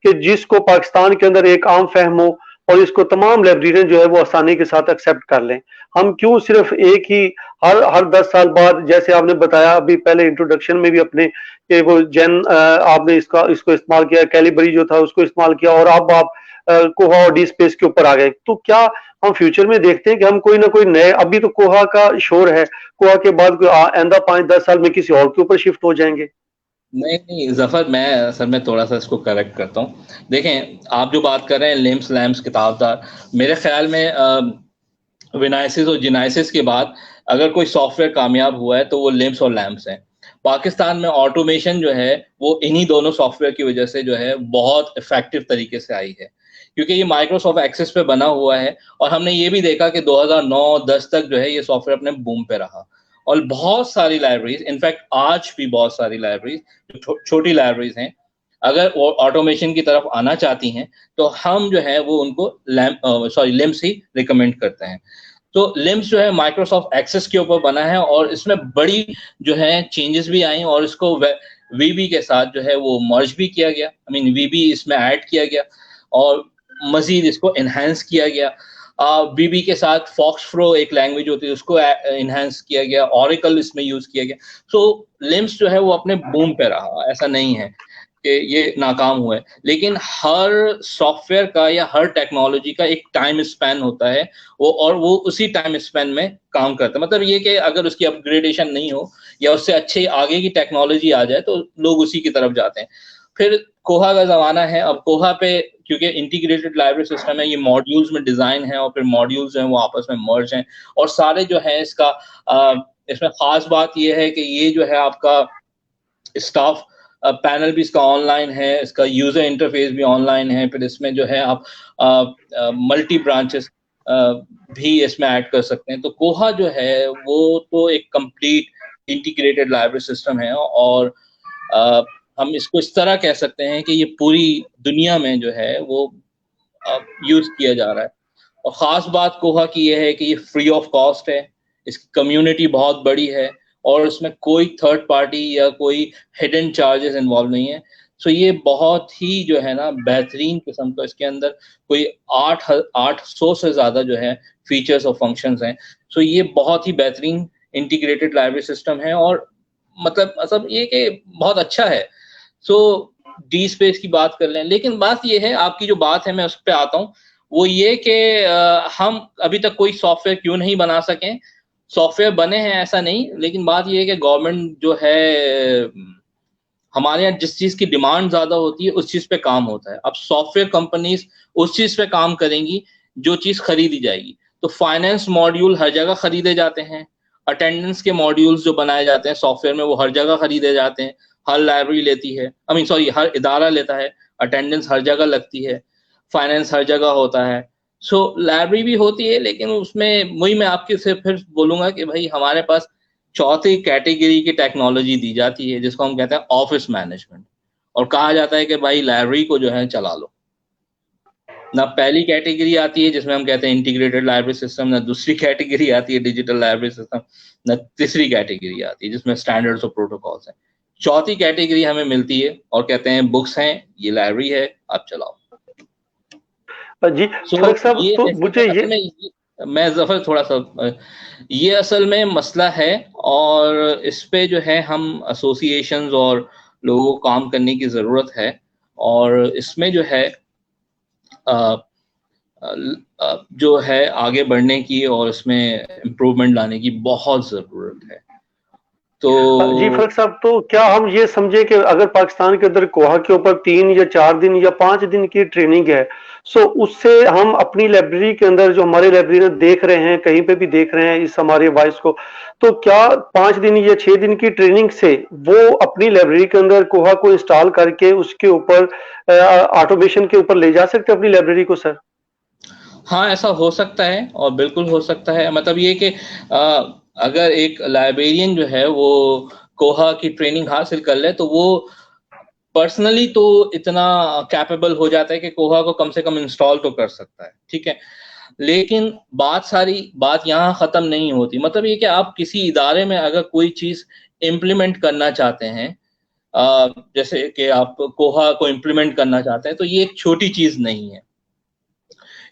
Speaker 1: कि जिसको पाकिस्तान के अंदर एक आम फहम हो और इसको तमाम लाइब्रेरियन जो है वो आसानी के साथ एक्सेप्ट कर लें। हम क्यों सिर्फ एक ही हर 10 साल बाद, जैसे आपने बताया अभी पहले इंट्रोडक्शन में भी अपने, कि वो जेन आपने इसको इस्तेमाल किया, कैलिबरी जो था उसको इस्तेमाल किया, और अब आप कोहा और डी स्पेस के ऊपर आ गए। तो क्या हम फ्यूचर में देखते हैं कि हम कोई ना कोई नए, अभी तो कोहा का शोर है, कोहा के बाद कोई आइंदा 5-10 साल में किसी और के ऊपर शिफ्ट हो जाएंगे?
Speaker 2: नहीं जफर, मैं असल में थोड़ा सा इसको करेक्ट करता हूँ। देखें, आप जो बात कर रहे हैं लिम्स लैम्प्स किताबदार, मेरे ख्याल में विनाइसिस और जिनाइसिस के बाद अगर कोई सॉफ्टवेयर कामयाब हुआ है तो वो लिम्स और लैम्प्स हैं। पाकिस्तान में ऑटोमेशन जो है वो इन्हीं दोनों सॉफ्टवेयर की वजह से जो है बहुत इफेक्टिव तरीके से आई है, क्योंकि ये माइक्रोसॉफ्ट एक्सेस पे बना हुआ है। और हमने ये भी देखा कि 2009-10 तक जो है ये सॉफ्टवेयर अपने बूम पे रहा, और बहुत सारी लाइब्रेरीज, इनफैक्ट आज भी बहुत सारी लाइब्रेरीज जो छोटी लाइब्रेरीज हैं, अगर वो ऑटोमेशन की तरफ आना चाहती हैं तो हम जो है वो उनको लिम्स ही रिकमेंड करते हैं। तो लिम्स जो है माइक्रोसॉफ्ट एक्सेस के ऊपर बना है, और इसमें बड़ी जो है चेंजेस भी आई, और इसको वीबी के साथ जो है वो मर्ज भी किया गया, आई मीन वीबी इसमें ऐड किया गया और मजीद इसको एनहांस किया गया। वीबी के साथ फॉक्सफ्रो एक लैंग्वेज होती है उसको एनहांस किया गया, ऑरेकल इसमें यूज किया गया। सो लिम्स जो है वो अपने बूम पे रहा, ऐसा नहीं है कि ये नाकाम हुआ है। लेकिन हर सॉफ्टवेयर का या हर टेक्नोलॉजी का एक टाइम स्पैन होता है, वो उसी टाइम स्पैन में काम करता है। मतलब ये कि अगर उसकी अपग्रेडेशन नहीं हो या उससे अच्छे आगे की टेक्नोलॉजी आ जाए तो लोग उसी की तरफ जाते हैं। फिर कोहा का जमाना है। अब कोहा पे क्योंकि इंटीग्रेटेड लाइब्रेरी सिस्टम है, ये मॉड्यूल्स में डिजाइन है, और फिर मॉड्यूल्स हैं वो आपस में मर्ज हैं, और सारे जो है इसका इसमें खास बात ये है कि ये जो है आपका स्टाफ पैनल भी इसका ऑनलाइन है, इसका यूजर इंटरफेस भी ऑनलाइन है, फिर इसमें जो है आप मल्टी ब्रांचेस भी इसमें ऐड कर सकते हैं। तो कोहा जो है वो तो एक कंप्लीट इंटीग्रेटेड लाइब्रेरी सिस्टम है, और हम इसको इस तरह कह सकते हैं कि ये पूरी दुनिया में जो है वो यूज किया जा रहा है। और ख़ास बात कोहा की ये है कि ये फ्री ऑफ कॉस्ट है, इसकी कम्युनिटी बहुत बड़ी है, और इसमें कोई थर्ड पार्टी या कोई हिडन चार्जेस इन्वॉल्व नहीं है। सो ये बहुत ही जो है ना बेहतरीन किस्म का, इसके अंदर कोई 800 से ज़्यादा जो है फीचर्स और फंक्शंस हैं। सो ये बहुत ही बेहतरीन इंटीग्रेटेड लाइब्रेरी सिस्टम है, और मतलब ये कि बहुत अच्छा है। सो डी स्पेस की बात कर लें, लेकिन बात ये है, आपकी जो बात है मैं उस पर आता हूँ, वो ये कि हम अभी तक कोई सॉफ्टवेयर क्यों नहीं बना सकें। सॉफ्टवेयर बने हैं ऐसा नहीं, लेकिन बात ये है कि गवर्नमेंट जो है, हमारे यहाँ जिस चीज़ की डिमांड ज़्यादा होती है उस चीज़ पे काम होता है। अब सॉफ्टवेयर कंपनीज उस चीज़ पे काम करेंगी जो चीज़ खरीदी जाएगी। तो फाइनेंस मॉड्यूल हर जगह खरीदे जाते हैं, अटेंडेंस के मॉड्यूल्स जो बनाए जाते हैं सॉफ्टवेयर में वो हर जगह खरीदे जाते हैं, हर लाइब्रेरी लेती है, हर इदारा लेता है, अटेंडेंस हर जगह लगती है, फाइनेंस हर जगह होता है। सो लाइब्रेरी भी होती है, लेकिन उसमें वही मैं आपके से फिर बोलूँगा कि भाई हमारे पास चौथी कैटेगरी की टेक्नोलॉजी दी जाती है जिसको हम कहते हैं ऑफिस मैनेजमेंट, और कहा जाता है कि भाई लाइब्रेरी को जो है चला लो। ना पहली कैटेगरी आती है जिसमें हम कहते हैं इंटीग्रेटेड लाइब्रेरी सिस्टम, ना दूसरी कैटेगरी आती है डिजिटल लाइब्रेरी सिस्टम, ना तीसरी कैटेगरी आती है जिसमें स्टैंडर्ड्स और प्रोटोकॉल्स हैं। चौथी कैटेगरी हमें मिलती है और कहते हैं बुक्स हैं, ये लाइब्रेरी है, आप चलाओ।
Speaker 1: जी फारूक साहब, तो मुझे ये
Speaker 2: मैं जफर थोड़ा सा, ये असल में मसला है, और इस पे जो है हम एसोसिएशंस और लोगों को काम करने की ज़रूरत है, और इसमें जो है जो है आगे बढ़ने की और इसमें इम्प्रूवमेंट लाने की बहुत ज़रूरत है। तो
Speaker 1: जी फारूक साहब, तो क्या हम ये समझे कि अगर पाकिस्तान के अंदर कोहा के ऊपर 3 या 4 दिन या 5 दिन की ट्रेनिंग है, सो उससे हम अपनी लाइब्रेरी के अंदर जो हमारे लाइब्रेरियन देख रहे हैं, कहीं पे भी देख रहे हैं इस हमारे वॉइस को, तो क्या 5 दिन या 6 दिन की ट्रेनिंग से वो अपनी लाइब्रेरी के अंदर कोहा को इंस्टॉल करके उसके ऊपर ऑटोमेशन के ऊपर ले जा सकते हैं अपनी लाइब्रेरी को सर?
Speaker 2: हाँ, ऐसा हो सकता है, और बिल्कुल हो सकता है। मतलब ये कि अगर एक लाइब्रेरियन जो है वो कोहा की ट्रेनिंग हासिल कर ले, तो वो पर्सनली तो इतना कैपेबल हो जाता है कि कोहा को कम से कम इंस्टॉल तो कर सकता है, ठीक है। लेकिन बात यहाँ खत्म नहीं होती। मतलब ये कि आप किसी इदारे में अगर कोई चीज इम्प्लीमेंट करना चाहते हैं, जैसे कि आप कोहा को इम्प्लीमेंट करना चाहते हैं, तो ये एक छोटी चीज नहीं है।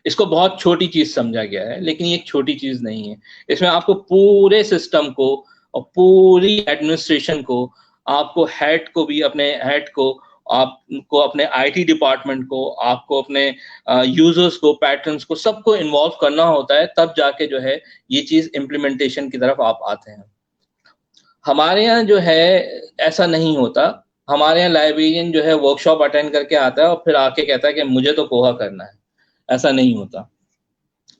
Speaker 2: इसको बहुत छोटी चीज समझा गया है, लेकिन ये एक छोटी चीज नहीं है। इसमें आपको पूरे सिस्टम को और पूरी एडमिनिस्ट्रेशन को, आपको हेड को भी, अपने हेड को, आपको अपने आईटी डिपार्टमेंट को, आपको अपने यूजर्स को, पैटर्न्स को, सबको इन्वॉल्व करना होता है, तब जाके जो है ये चीज इम्प्लीमेंटेशन की तरफ आप आते हैं। हमारे यहाँ जो है ऐसा नहीं होता। हमारे यहाँ लाइब्रेरियन जो है वर्कशॉप अटेंड करके आता है और फिर आके कहता है कि मुझे तो कोहा करना है। ऐसा नहीं होता,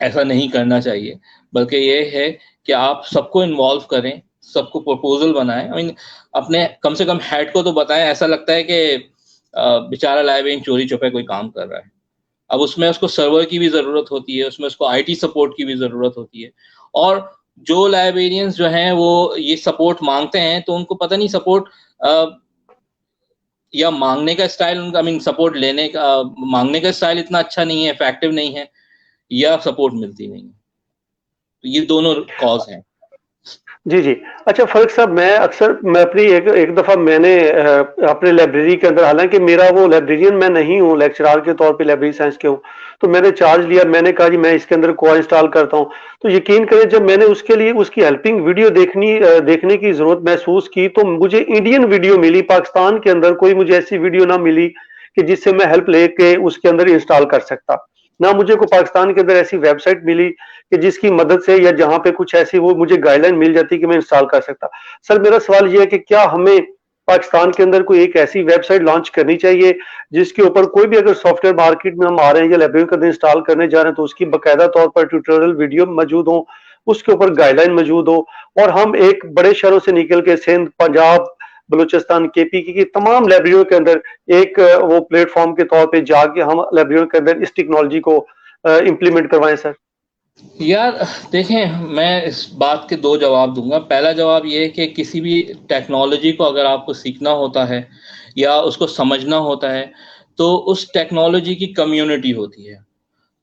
Speaker 2: ऐसा नहीं करना चाहिए। बल्कि ये है कि आप सबको इन्वॉल्व करें, सबको प्रपोजल बनाएं। अपने कम से कम हेड को तो बताएं। ऐसा लगता है कि बेचारा लाइब्रेरियन चोरी छुपे कोई काम कर रहा है। अब उसमें उसको सर्वर की भी ज़रूरत होती है, उसमें उसको आईटी सपोर्ट की भी ज़रूरत होती है। और जो लाइब्रेरियंस जो हैं वो ये सपोर्ट मांगते हैं, तो उनको पता नहीं सपोर्ट या मांगने का स्टाइल उनका, सपोर्ट लेने का, मांगने का स्टाइल इतना अच्छा नहीं है, इफेक्टिव नहीं है, या सपोर्ट मिलती नहीं है। तो ये दोनों कॉज हैं।
Speaker 1: जी जी। अच्छा फारूक साहब, मैं अपनी एक दफ़ा मैंने अपने लाइब्रेरी के अंदर, हालांकि मेरा वो लाइब्रेरियन मैं नहीं हूँ, लेक्चरार के तौर पे लाइब्रेरी साइंस के हूँ, तो मैंने चार्ज लिया। मैंने कहा जी मैं इसके अंदर कोहा इंस्टॉल करता हूँ। तो यकीन करें, जब मैंने उसके लिए उसकी हेल्पिंग वीडियो देखने की जरूरत महसूस की, तो मुझे इंडियन वीडियो मिली। पाकिस्तान के अंदर कोई मुझे ऐसी वीडियो ना मिली कि जिससे मैं हेल्प लेके उसके अंदर इंस्टॉल कर सकता। ना मुझे को पाकिस्तान के अंदर ऐसी वेबसाइट मिली कि जिसकी मदद से या जहां पे कुछ ऐसी वो मुझे गाइडलाइन मिल जाती कि मैं इंस्टॉल कर सकता। सर मेरा सवाल ये है कि क्या हमें पाकिस्तान के अंदर कोई एक ऐसी वेबसाइट लॉन्च करनी चाहिए जिसके ऊपर कोई भी अगर सॉफ्टवेयर मार्केट में हम आ रहे हैं या लाइब्रेरी के अंदर इंस्टॉल करने जा रहे हैं, तो उसकी बाकायदा तौर पर ट्यूटोरियल वीडियो मौजूद हो, उसके ऊपर गाइडलाइन मौजूद हो, और हम एक बड़े शहरों से निकल के सिंध, पंजाब, बलूचिस्तान, केपी की तमाम लाइब्रेरियों के अंदर एक वो प्लेटफॉर्म के तौर पे जाके हम लाइब्रेरियों के अंदर इस टेक्नोलॉजी को इम्प्लीमेंट करवाएं सर?
Speaker 2: यार देखें, मैं इस बात के दो जवाब दूंगा। पहला जवाब ये है कि किसी भी टेक्नोलॉजी को अगर आपको सीखना होता है या उसको समझना होता है, तो उस टेक्नोलॉजी की कम्युनिटी होती है।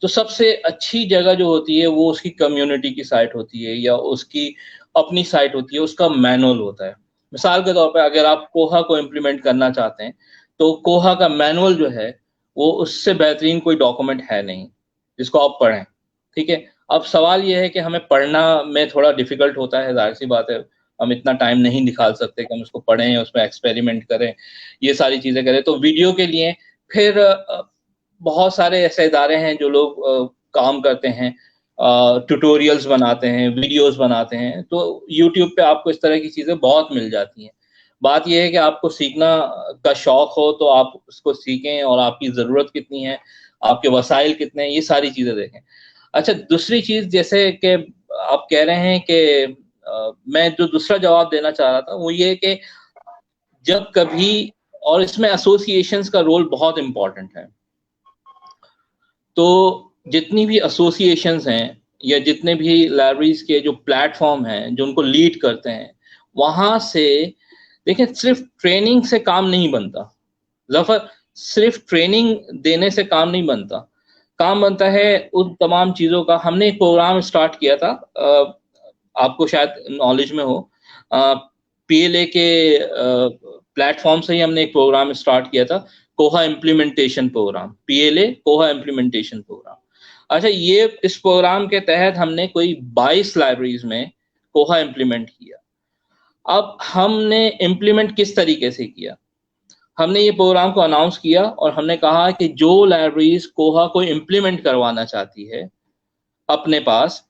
Speaker 2: तो सबसे अच्छी जगह जो होती है वो उसकी कम्युनिटी की साइट होती है या उसकी अपनी साइट होती है, उसका मैनुअल होता है। मिसाल के तौर पे अगर आप कोहा को इम्प्लीमेंट करना चाहते हैं, तो कोहा का मैनुअल जो है वो उससे बेहतरीन कोई डॉक्यूमेंट है नहीं जिसको आप पढ़ें। ठीक है, अब सवाल ये है कि हमें पढ़ना में थोड़ा डिफिकल्ट होता है, जाहिर सी बात है। हम इतना टाइम नहीं निकाल सकते कि हम उसको पढ़ें, उसमें एक्सपेरिमेंट करें, ये सारी चीज़ें करें। तो वीडियो के लिए फिर बहुत सारे ऐसे इदारे हैं जो लोग काम करते हैं, ट्यूटोरियल्स बनाते हैं, वीडियोस बनाते हैं। तो यूट्यूब पे आपको इस तरह की चीज़ें बहुत मिल जाती हैं। बात यह है कि आपको सीखना का शौक हो तो आप उसको सीखें, और आपकी ज़रूरत कितनी है, आपके वसाइल कितने हैं, ये सारी चीज़ें देखें। अच्छा, दूसरी चीज़ जैसे कि आप कह रहे हैं कि मैं जो दूसरा जवाब देना चाह रहा था वो ये कि जब कभी, और इसमें एसोसिएशंस का रोल बहुत इम्पोर्टेंट है। तो जितनी भी एसोसिएशंस हैं या जितने भी लाइब्रेरीज के जो प्लेटफॉर्म हैं जो उनको लीड करते हैं, वहाँ से देखें, सिर्फ ट्रेनिंग से काम नहीं बनता जफर। सिर्फ ट्रेनिंग देने से काम नहीं बनता, काम बनता है उन तमाम चीज़ों का। हमने एक प्रोग्राम स्टार्ट किया था, आपको शायद नॉलेज में हो, पीएलए के प्लेटफॉर्म से ही हमने एक प्रोग्राम स्टार्ट किया था, कोहा इम्प्लीमेंटेशन प्रोग्राम, पीएलए कोहा इम्प्लीमेंटेशन प्रोग्राम। अच्छा, ये इस प्रोग्राम के तहत हमने कोई 22 लाइब्रेरीज में कोहा इम्प्लीमेंट किया। अब हमने इम्प्लीमेंट किस तरीके से किया? हमने ये प्रोग्राम को अनाउंस किया और हमने कहा कि जो लाइब्रेरीज कोहा को इम्प्लीमेंट करवाना चाहती है अपने पास,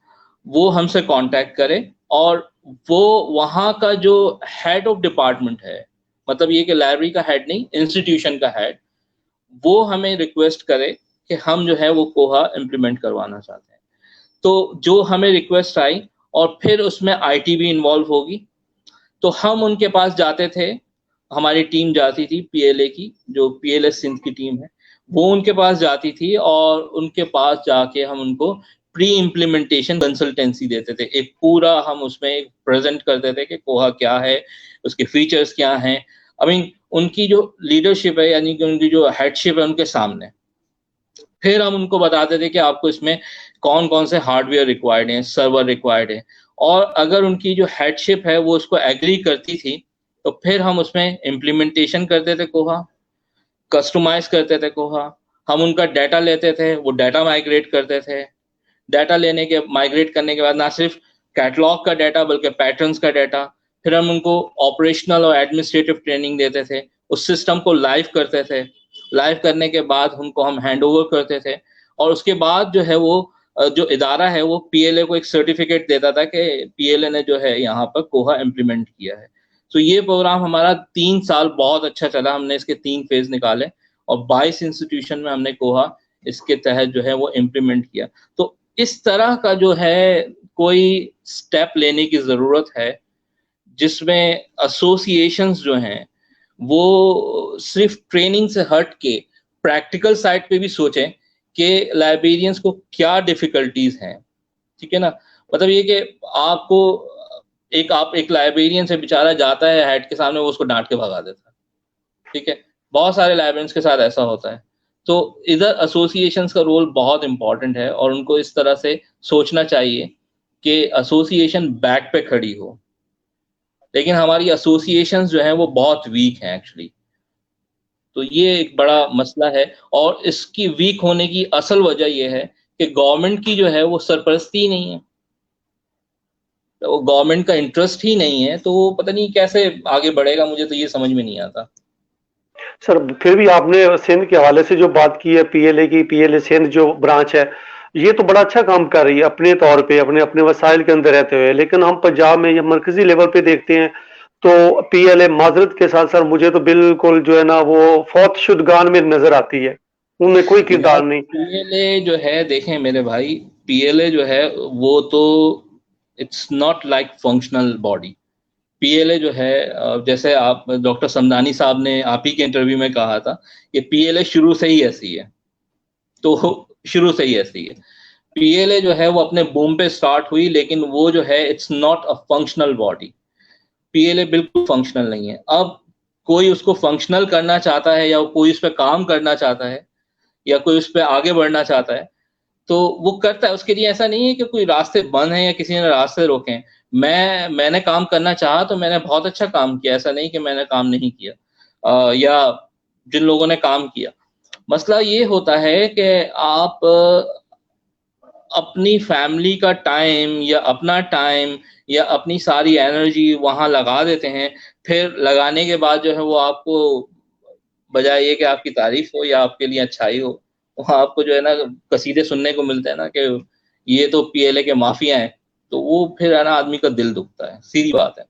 Speaker 2: वो हमसे कांटेक्ट करे, और वो वहाँ का जो हेड ऑफ डिपार्टमेंट है, मतलब ये कि लाइब्रेरी का हेड नहीं, इंस्टीट्यूशन का हेड, वो हमें रिक्वेस्ट करे कि हम जो है वो कोहा इम्प्लीमेंट करवाना चाहते हैं। तो जो हमें रिक्वेस्ट आई, और फिर उसमें आईटी भी इन्वॉल्व होगी, तो हम उनके पास जाते थे, हमारी टीम जाती थी पीएलए की, जो पीएलए सिंध की टीम है, वो उनके पास जाती थी, और उनके पास जाके हम उनको प्री इम्प्लीमेंटेशन कंसल्टेंसी देते थे। एक पूरा हम उसमें प्रेजेंट करते थे कि कोहा क्या है, उसके फीचर्स क्या हैं। आई मीन उनकी जो लीडरशिप है, यानी कि उनकी जो हेडशिप है, उनके सामने। फिर हम उनको बताते थे कि आपको इसमें कौन कौन से हार्डवेयर रिक्वायर्ड हैं, सर्वर रिक्वायर्ड है, और अगर उनकी जो हेडशिप है वो उसको एग्री करती थी, तो फिर हम उसमें इम्प्लीमेंटेशन करते थे कोहा, कस्टमाइज करते थे कोहा। हम उनका डाटा लेते थे, वो डाटा माइग्रेट करते थे। डाटा लेने के माइग्रेट करने के बाद ना सिर्फ कैटलॉग का डाटा बल्कि पैटर्न्स का डाटा, फिर हम उनको ऑपरेशनल और एडमिनिस्ट्रेटिव ट्रेनिंग देते थे, उस सिस्टम को लाइव करते थे। लाइव करने के बाद उनको हम हैंड ओवर करते थे, और उसके बाद जो है वो जो इदारा है वो पीएलए को एक सर्टिफिकेट देता था कि पीएलए ने जो है यहाँ पर कोहा इम्प्लीमेंट किया है। तो ये प्रोग्राम हमारा 3 साल बहुत अच्छा चला। हमने इसके 3 फेज निकाले और 22 इंस्टीट्यूशन में हमने कोहा इसके तहत जो है वो इम्प्लीमेंट किया। तो इस तरह का जो है कोई स्टेप लेने की ज़रूरत है जिसमें एसोसिएशंस जो हैं वो सिर्फ ट्रेनिंग से हट के प्रैक्टिकल साइड पे भी सोचें कि लाइब्रेरियंस को क्या डिफिकल्टीज हैं। ठीक है ना, मतलब ये कि आपको आप एक लाइब्रेरियन से बेचारा जाता है हेड के सामने, वो उसको डांट के भगा देता है। ठीक है, बहुत सारे लाइब्रेरियंस के साथ ऐसा होता है। तो इधर एसोसिएशंस का रोल बहुत इंपॉर्टेंट है, और उनको इस तरह से सोचना चाहिए कि एसोसिएशन बैक पे खड़ी हो। लेकिन हमारी एसोसिएशंस जो हैं वो बहुत वीक हैं एक्चुअली। तो ये एक बड़ा मसला है, और इसकी वीक होने की असल वजह यह है कि गवर्नमेंट की जो है वो सरपरस्ती ही नहीं है। तो गवर्नमेंट का इंटरेस्ट ही नहीं है, तो वो पता नहीं कैसे आगे बढ़ेगा, मुझे तो ये समझ में नहीं आता।
Speaker 1: सर फिर भी आपने सिंध के हवाले से जो बात की है पीएलए की, पीएलए सिंध जो ब्रांच है, ये तो बड़ा अच्छा काम कर रही है अपने तौर पे, अपने अपने वसाइल के अंदर रहते हुए। लेकिन हम पंजाब में या मरकजी लेवल पे देखते हैं तो पीएलए, माजरत के साथ सर, मुझे तो बिल्कुल जो है ना वो फौत शुदगान में नजर आती है, उनमें कोई
Speaker 2: यार
Speaker 1: किरदार नहीं।
Speaker 2: पीएलए जो है, देखें मेरे भाई, पीएलए जो है वो तो it's not like functional body. PLA जो है जैसे आप डॉक्टर समदानी साहब ने आप ही के इंटरव्यू में कहा था कि पीएलए शुरू से ही ऐसी है, तो शुरू से ही ऐसी है। पीएलए जो है वो अपने बूम पे स्टार्ट हुई, लेकिन वो जो है it's not a functional body. PLA बिल्कुल फंक्शनल नहीं है। अब कोई उसको फंक्शनल करना चाहता है, या कोई उस पर काम करना चाहता है, या कोई उस पर आगे बढ़ना चाहता है, तो वो करता है। उसके लिए ऐसा नहीं है कि कोई रास्ते बंद हैं या किसी ने रास्ते रोके हैं। मैंने काम करना चाहा तो मैंने बहुत अच्छा काम किया, ऐसा नहीं कि मैंने काम नहीं किया। या जिन लोगों ने काम किया, मसला ये होता है कि आप अपनी फैमिली का टाइम या अपना टाइम या अपनी सारी एनर्जी वहाँ लगा देते हैं, फिर लगाने के बाद जो है वो आपको, बजाय ये कि आपकी तारीफ हो या आपके लिए अच्छाई हो, वहाँ आपको जो है ना कसीदे सुनने को मिलते हैं ना कि ये तो पीएलए के माफिया हैं, तो वो फिर है ना आदमी का दिल दुखता है। सीधी बात है।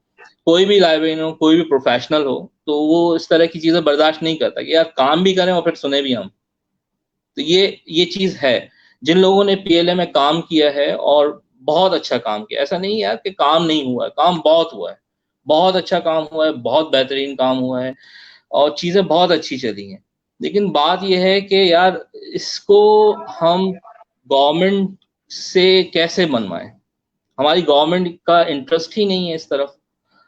Speaker 2: कोई भी लाइब्रेरियन हो, कोई भी प्रोफेशनल हो, तो वो इस तरह की चीजें बर्दाश्त नहीं करता कि यार काम भी करें और फिर सुने भी हम। तो ये चीज है। जिन लोगों ने पीएलए में काम किया है और बहुत अच्छा काम किया, ऐसा नहीं यार कि काम नहीं हुआ है, काम बहुत हुआ है, बहुत अच्छा काम हुआ है, बहुत बेहतरीन काम हुआ है, और चीजें बहुत अच्छी चली हैं। लेकिन बात यह है कि यार इसको हम गवर्नमेंट से कैसे मनवाएं। हमारी गवर्नमेंट का इंटरेस्ट ही नहीं है इस तरफ।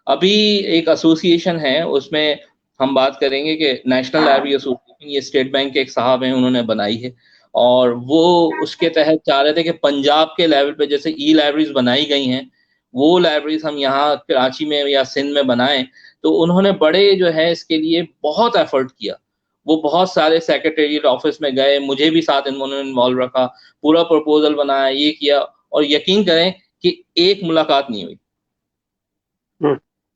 Speaker 2: अभी एक एसोसिएशन है, उसमें हम बात करेंगे कि नेशनल लाइब्रेरी एसोसिएशन, ये स्टेट बैंक के एक साहब हैं, उन्होंने बनाई है। और वो उसके तहत चाह रहे थे कि पंजाब के लेवल पे जैसे ई लाइब्रेरीज बनाई गई हैं, वो लाइब्रेरीज हम यहाँ कराची में या सिंध में बनाएं। तो उन्होंने बड़े जो है इसके लिए बहुत एफर्ट किया। वो बहुत सारे सेक्रेटेरिएट ऑफिस में गए, मुझे भी साथ उन्होंने इन्वॉल्व रखा, पूरा प्रपोजल बनाया, ये किया, और यकीन करें कि एक मुलाकात नहीं हुई।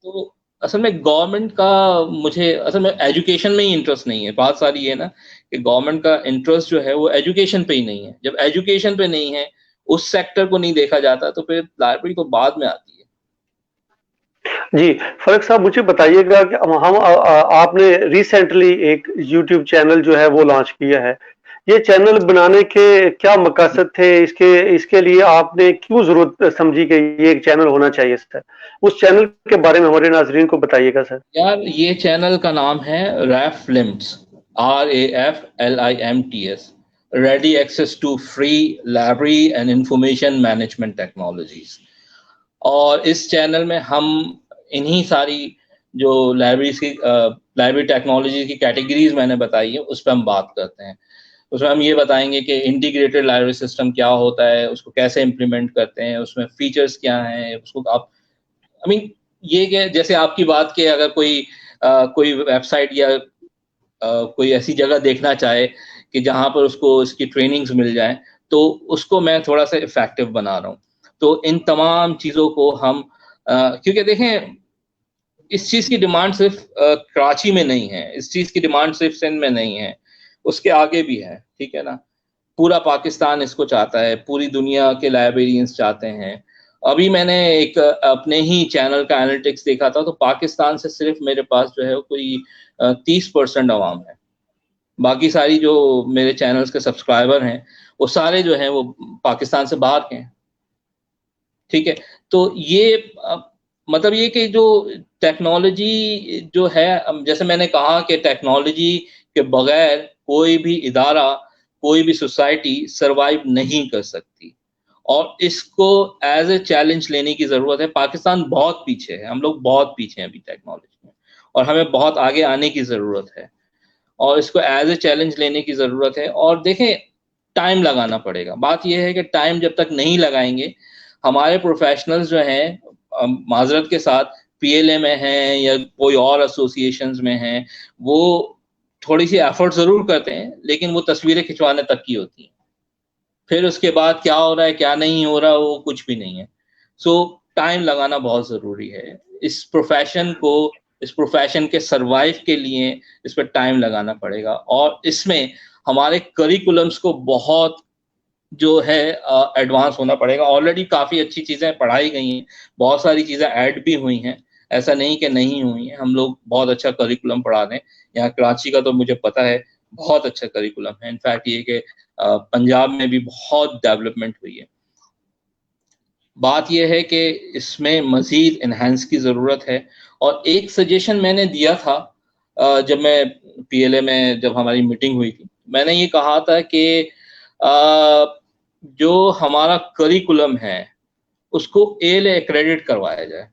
Speaker 2: तो असल में गवर्नमेंट का, मुझे असल में एजुकेशन में ही इंटरेस्ट नहीं है। बात सारी ये है ना कि गवर्नमेंट का इंटरेस्ट जो है वो एजुकेशन पे ही नहीं है। जब एजुकेशन पे नहीं है, उस सेक्टर को नहीं देखा जाता, तो फिर लाइब्रेरी तो बाद में आती है।
Speaker 1: जी, फ़ारूक साहब मुझे बताइएगा कि आपने रिसेंटली एक यूट्यूब चैनल जो है वो लॉन्च किया है। ये चैनल बनाने के क्या मकसद थे? इसके लिए आपने क्यों ज़रूरत समझी कि ये एक चैनल होना चाहिए सर? उस चैनल के बारे में हमारे नाज़रीन को बताइएगा सर।
Speaker 2: यार ये चैनल का नाम है Raf Lims, RAFLIMTS, ready access to free library and information management technologies. और इस चैनल में हम इन्हीं सारी जो लाइब्रेरी टेक्नोलॉजी की कैटेगरीज मैंने बताई है, उस पर हम बात करते हैं। उसमें हम ये बताएंगे कि इंटीग्रेटेड लाइब्रेरी सिस्टम क्या होता है, उसको कैसे इम्प्लीमेंट करते हैं, उसमें फीचर्स क्या हैं, उसको आप, आई मीन, ये कि जैसे आपकी बात के अगर कोई वेबसाइट या कोई ऐसी जगह देखना चाहे कि जहाँ पर उसको इसकी ट्रेनिंग्स मिल जाए, तो उसको मैं थोड़ा सा इफेक्टिव बना रहा हूँ। तो इन तमाम चीज़ों को हम क्योंकि देखें, इस चीज़ की डिमांड सिर्फ कराची में नहीं है, इस चीज़ की डिमांड सिर्फ सिंध में नहीं है, उसके आगे भी है। ठीक है ना? पूरा पाकिस्तान इसको चाहता है, पूरी दुनिया के लाइब्रेरियंस चाहते हैं। अभी मैंने एक अपने ही चैनल का एनालिटिक्स देखा था, तो पाकिस्तान से सिर्फ मेरे पास जो है कोई 30% अवाम है। बाकी सारी जो मेरे चैनल्स के सब्सक्राइबर हैं, वो सारे जो हैं वो पाकिस्तान से बाहर के हैं। ठीक है? तो ये मतलब ये कि जो टेक्नोलॉजी जो है, जैसे मैंने कहा कि टेक्नोलॉजी के बगैर कोई भी इदारा, कोई भी सोसाइटी सरवाइव नहीं कर सकती, और इसको एज ए चैलेंज लेने की ज़रूरत है। पाकिस्तान बहुत पीछे है, हम लोग बहुत पीछे हैं अभी टेक्नोलॉजी में, और हमें बहुत आगे आने की ज़रूरत है, और इसको एज ए चैलेंज लेने की ज़रूरत है। और देखें, टाइम लगाना पड़ेगा। बात यह है कि टाइम जब तक नहीं लगाएंगे, हमारे प्रोफेशनल्स जो हैं माजरत के साथ पीएलए में हैं या कोई और एसोसिएशंस में हैं, वो थोड़ी सी एफर्ट ज़रूर करते हैं, लेकिन वो तस्वीरें खिंचवाने तक की होती हैं। फिर उसके बाद क्या हो रहा है क्या नहीं हो रहा, वो कुछ भी नहीं है। सो टाइम लगाना बहुत ज़रूरी है। इस प्रोफेशन के सरवाइव के लिए इस पर टाइम लगाना पड़ेगा, और इसमें हमारे करिकुलम्स को बहुत जो है एडवांस होना पड़ेगा। ऑलरेडी काफ़ी अच्छी चीज़ें पढ़ाई गई हैं, बहुत सारी चीज़ें ऐड भी हुई हैं, ऐसा नहीं कि नहीं हुई हैं। हम लोग बहुत अच्छा करिकुलम पढ़ा दें। यहाँ कराची का तो मुझे पता है बहुत अच्छा करिकुलम है। इनफैक्ट ये कि पंजाब में भी बहुत डेवलपमेंट हुई है। बात यह है कि इसमें मजीद इन्हांस की ज़रूरत है। और एक सजेशन मैंने दिया था जब मैं पीएलए में जब हमारी मीटिंग हुई थी, मैंने ये कहा था कि जो हमारा करिकुलम है उसको ए एक्रेडिट करवाया जाए।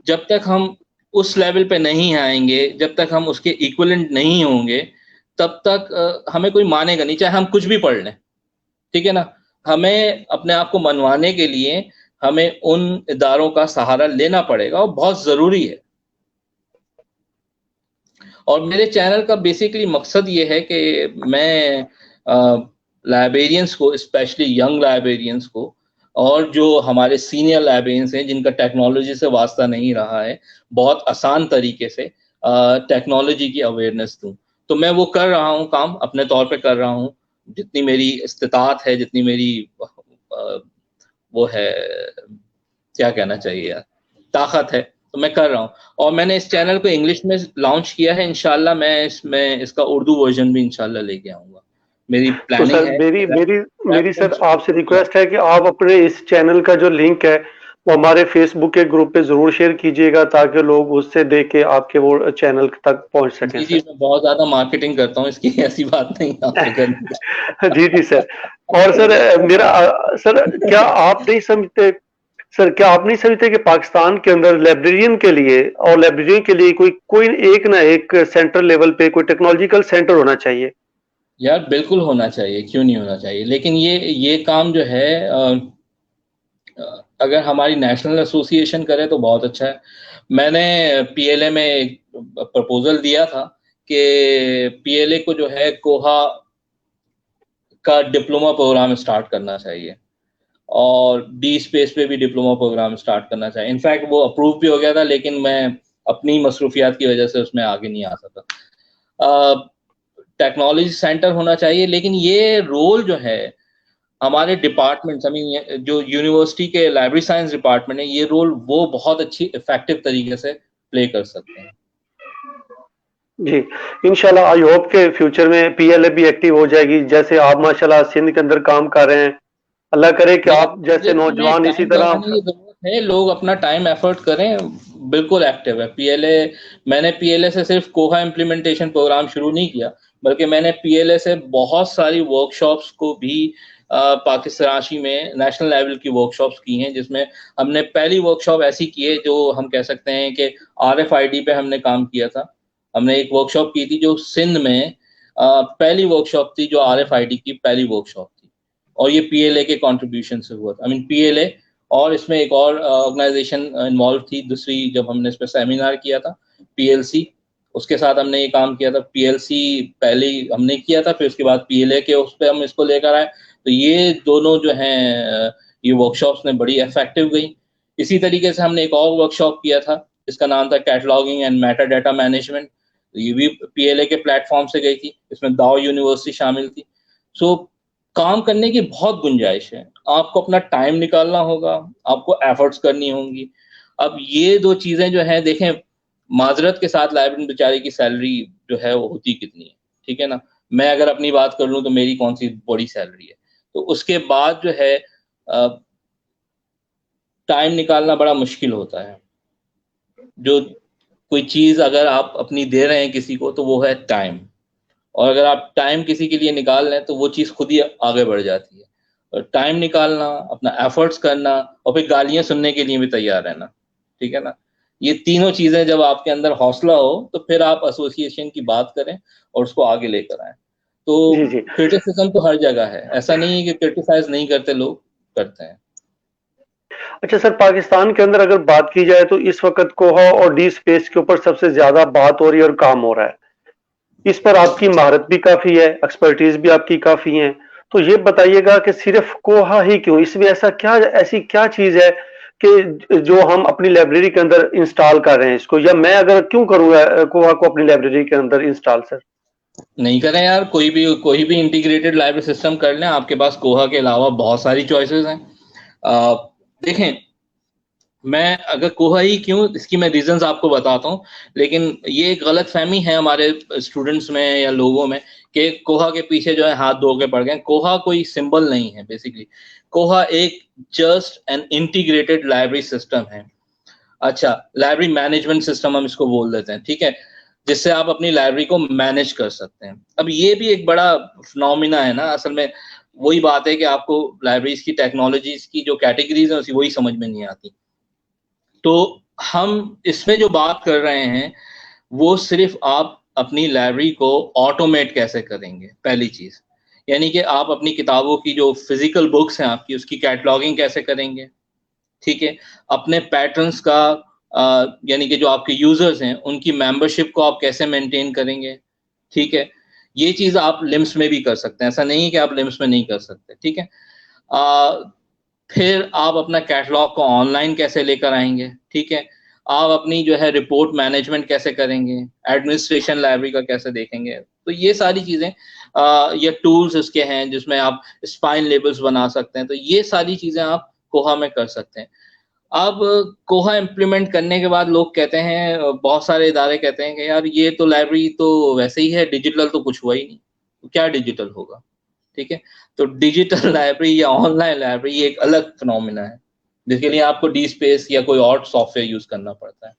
Speaker 2: जब तक हम उस लेवल पे नहीं आएंगे, जब तक हम उसके इक्विवेलेंट नहीं होंगे, तब तक हमें कोई मानेगा नहीं, चाहे हम कुछ भी पढ़ लें। ठीक है ना? हमें अपने आप को मनवाने के लिए हमें उन इदारों का सहारा लेना पड़ेगा और बहुत ज़रूरी है। और मेरे चैनल का बेसिकली मकसद ये है कि मैं लाइब्रेरियंस को, स्पेशली यंग लाइब्रेरियंस को, और जो हमारे सीनियर लाइब्रेरियंस हैं जिनका टेक्नोलॉजी से वास्ता नहीं रहा है, बहुत आसान तरीके से टेक्नोलॉजी की अवेयरनेस दूं। तो मैं वो कर रहा हूँ, काम अपने तौर पे कर रहा हूँ, जितनी मेरी इस्तिताअत है, जितनी मेरी वो है, क्या कहना चाहिए यार, ताकत है, तो मैं कर रहा हूँ। और मैंने इस चैनल को इंग्लिश में लॉन्च किया है। इंशाल्लाह मैं इसमें इसका उर्दू वर्जन भी इंशाल्लाह लेके आऊंगा। मेरी
Speaker 1: तो
Speaker 2: प्लानिंग
Speaker 1: सर
Speaker 2: है।
Speaker 1: मेरी मेरी मेरी सर आपसे रिक्वेस्ट है कि आप अपने इस चैनल का जो लिंक है वो हमारे फेसबुक के ग्रुप पे जरूर शेयर कीजिएगा, ताकि लोग उससे देख के आपके वो चैनल तक पहुंच सकें
Speaker 2: जी जी,
Speaker 1: सर।
Speaker 2: मैं बहुत ज्यादा मार्केटिंग करता हूँ इसकी, ऐसी बात नहीं आपसे करनी
Speaker 1: जी जी सर। और सर मेरा सर क्या आप नहीं समझते, सर क्या आप नहीं समझते कि पाकिस्तान के अंदर लाइब्रेरियन के लिए और लाइब्रेरियन के लिए कोई कोई एक ना एक सेंटर लेवल पे कोई टेक्नोलॉजिकल सेंटर होना चाहिए?
Speaker 2: यार बिल्कुल होना चाहिए, क्यों नहीं होना चाहिए, लेकिन ये काम जो है अगर हमारी नेशनल एसोसिएशन करे तो बहुत अच्छा है। मैंने पीएलए में एक प्रपोजल दिया था कि पीएलए को जो है कोहा का डिप्लोमा प्रोग्राम स्टार्ट करना चाहिए, और डी स्पेस पे भी डिप्लोमा प्रोग्राम स्टार्ट करना चाहिए। इनफैक्ट वो अप्रूव भी हो गया था, लेकिन मैं अपनी मसरूफियात की वजह से उसमें आगे नहीं आ सका। टेक्नोलॉजी सेंटर होना चाहिए, लेकिन ये रोल जो है हमारे डिपार्टमेंट्स, आई मीन जो यूनिवर्सिटी के लाइब्रेरी साइंस डिपार्टमेंट है, ये रोल वो बहुत अच्छी इफेक्टिव तरीके से प्ले कर सकते हैं।
Speaker 1: जी, इंशाल्लाह आई होप के फ्यूचर में पीएलए भी एक्टिव हो जाएगी, जैसे आप माशाल्लाह सिंध के अंदर काम कर रहे हैं। अल्लाह करे कि
Speaker 2: नहीं,
Speaker 1: आप जैसे
Speaker 2: प्रोजेक्ट में
Speaker 1: नौजवान इसी
Speaker 2: टाइम लगाने
Speaker 1: तरह।
Speaker 2: की जरूरत है, लोग अपना टाइम एफर्ट करें। बिल्कुल एक्टिव है पीएलए। मैंने पीएलए से सिर्फ कोहा इम्प्लीमेंटेशन प्रोग्राम शुरू नहीं किया, बल्कि मैंने पीएलए से बहुत सारी वर्कशॉप्स को भी पाकिस्तान कराची में नेशनल लेवल की वर्कशॉप्स की हैं, जिसमें हमने पहली वर्कशॉप ऐसी की है जो हम कह सकते हैं कि आरएफआईडी पे हमने काम किया था। हमने एक वर्कशॉप की थी जो सिंध में पहली वर्कशॉप थी, जो आरएफआईडी की पहली वर्कशॉप थी, और ये पीएलए के कंट्रीब्यूशन से हुआ था। आई मीन पीएलए, और इसमें एक और ऑर्गेनाइजेशन इन्वॉल्व थी दूसरी, जब हमने इस पर सेमिनार किया था, पीएलसी, उसके साथ हमने ये काम किया था। पीएलसी पहले ही हमने किया था, फिर उसके बाद पीएलए के उस पर हम इसको लेकर आए। तो ये दोनों जो हैं ये वर्कशॉप्स ने बड़ी इफेक्टिव गई। इसी तरीके से हमने एक और वर्कशॉप किया था जिसका नाम था cataloguing and Meta data management. ये भी पीएलए के प्लेटफॉर्म से गई थी, इसमें दाओ यूनिवर्सिटी शामिल थी। सो काम करने की बहुत गुंजाइश है, आपको अपना टाइम निकालना होगा, आपको एफर्ट्स करनी होंगी। अब ये दो चीजें जो हैं, देखें, माजरत के साथ लाइब्रेरी बेचारे की सैलरी जो है वो होती कितनी है, ठीक है ना? मैं अगर अपनी बात कर लूँ तो मेरी कौन सी बड़ी सैलरी है, तो उसके बाद जो है टाइम निकालना बड़ा मुश्किल होता है। जो कोई चीज अगर आप अपनी दे रहे हैं किसी को, तो वो है टाइम, और अगर आप टाइम किसी के लिए निकाल लें तो वो चीज़ खुद ही आगे बढ़ जाती है। और टाइम निकालना, अपना एफर्ट्स करना, और फिर गालियां सुनने के लिए भी तैयार रहना, ठीक है ना? ये तीनों चीज़ें जब आपके अंदर हौसला हो, तो फिर आप एसोसिएशन की बात करें और उसको आगे लेकर आएं। तो
Speaker 1: जी जी।
Speaker 2: क्रिटिसिज्म तो हर जगह है, ऐसा नहीं है कि क्रिटिसाइज नहीं करते, लोग करते हैं।
Speaker 1: अच्छा सर, पाकिस्तान के अंदर अगर बात की जाए तो इस वक्त कोहा और डी स्पेस के ऊपर सबसे ज्यादा बात हो रही है और काम हो रहा है। इस पर आपकी महारत भी काफी है, एक्सपर्टीज भी आपकी काफी है। तो ये बताइएगा कि सिर्फ कोहा ही क्यों, इसमें ऐसा क्या, ऐसी क्या चीज है कि जो हम अपनी लाइब्रेरी के अंदर इंस्टॉल कर रहे हैं इसको, या मैं अगर क्यों करूंगा कोहा को अपनी लाइब्रेरी के अंदर इंस्टॉल सर?
Speaker 2: नहीं करें यार, कोई भी इंटीग्रेटेड लाइब्रेरी सिस्टम कर लें, आपके पास कोहा के अलावा बहुत सारी चॉइसेस हैं। देखें, मैं अगर कोहा ही क्यों, इसकी मैं रीजंस आपको बताता हूँ, लेकिन ये एक गलतफहमी है हमारे स्टूडेंट्स में या लोगों में कि कोहा के पीछे जो है हाथ धो के पड़ गए। कोहा कोई सिंबल नहीं है बेसिकली। कोहा एक just an integrated library system है। अच्छा, लाइब्रेरी मैनेजमेंट सिस्टम हम इसको बोल देते हैं, ठीक है, जिससे आप अपनी लाइब्रेरी को मैनेज कर सकते हैं। अब ये भी एक बड़ा फिनोमिना है ना, असल में वही बात है कि आपको लाइब्रेरीज की टेक्नोलॉजीज की जो कैटेगरीज है वही समझ में नहीं आती। तो हम इसमें जो बात कर रहे हैं वो सिर्फ आप अपनी लाइब्रेरी को ऑटोमेट कैसे करेंगे, पहली चीज। यानी कि आप अपनी किताबों की जो फिजिकल बुक्स हैं आपकी, उसकी कैटलॉगिंग कैसे करेंगे, ठीक है। अपने पैटर्न्स का यानी कि जो आपके यूजर्स हैं उनकी मेंबरशिप को आप कैसे मेंटेन करेंगे, ठीक है। ये चीज आप लिम्स में भी कर सकते हैं, ऐसा नहीं है कि आप लिम्स में नहीं कर सकते, ठीक है। फिर आप अपना कैटलॉग को ऑनलाइन कैसे लेकर आएंगे, ठीक है। आप अपनी जो है रिपोर्ट मैनेजमेंट कैसे करेंगे, एडमिनिस्ट्रेशन लाइब्रेरी का कैसे देखेंगे। तो ये सारी चीजें ये टूल्स इसके हैं जिसमें आप स्पाइन लेबल्स बना सकते हैं। तो ये सारी चीजें आप कोहा में कर सकते हैं। अब कोहा इम्प्लीमेंट करने के बाद लोग कहते हैं, बहुत सारे इदारे कहते हैं कि यार ये तो लाइब्रेरी तो वैसे ही है, डिजिटल तो कुछ हुआ ही नहीं, तो क्या डिजिटल होगा, ठीक है। तो डिजिटल लाइब्रेरी या ऑनलाइन लाइब्रेरी एक अलग फिनोमिना है जिसके लिए आपको डी स्पेस या कोई और सॉफ्टवेयर यूज करना पड़ता है।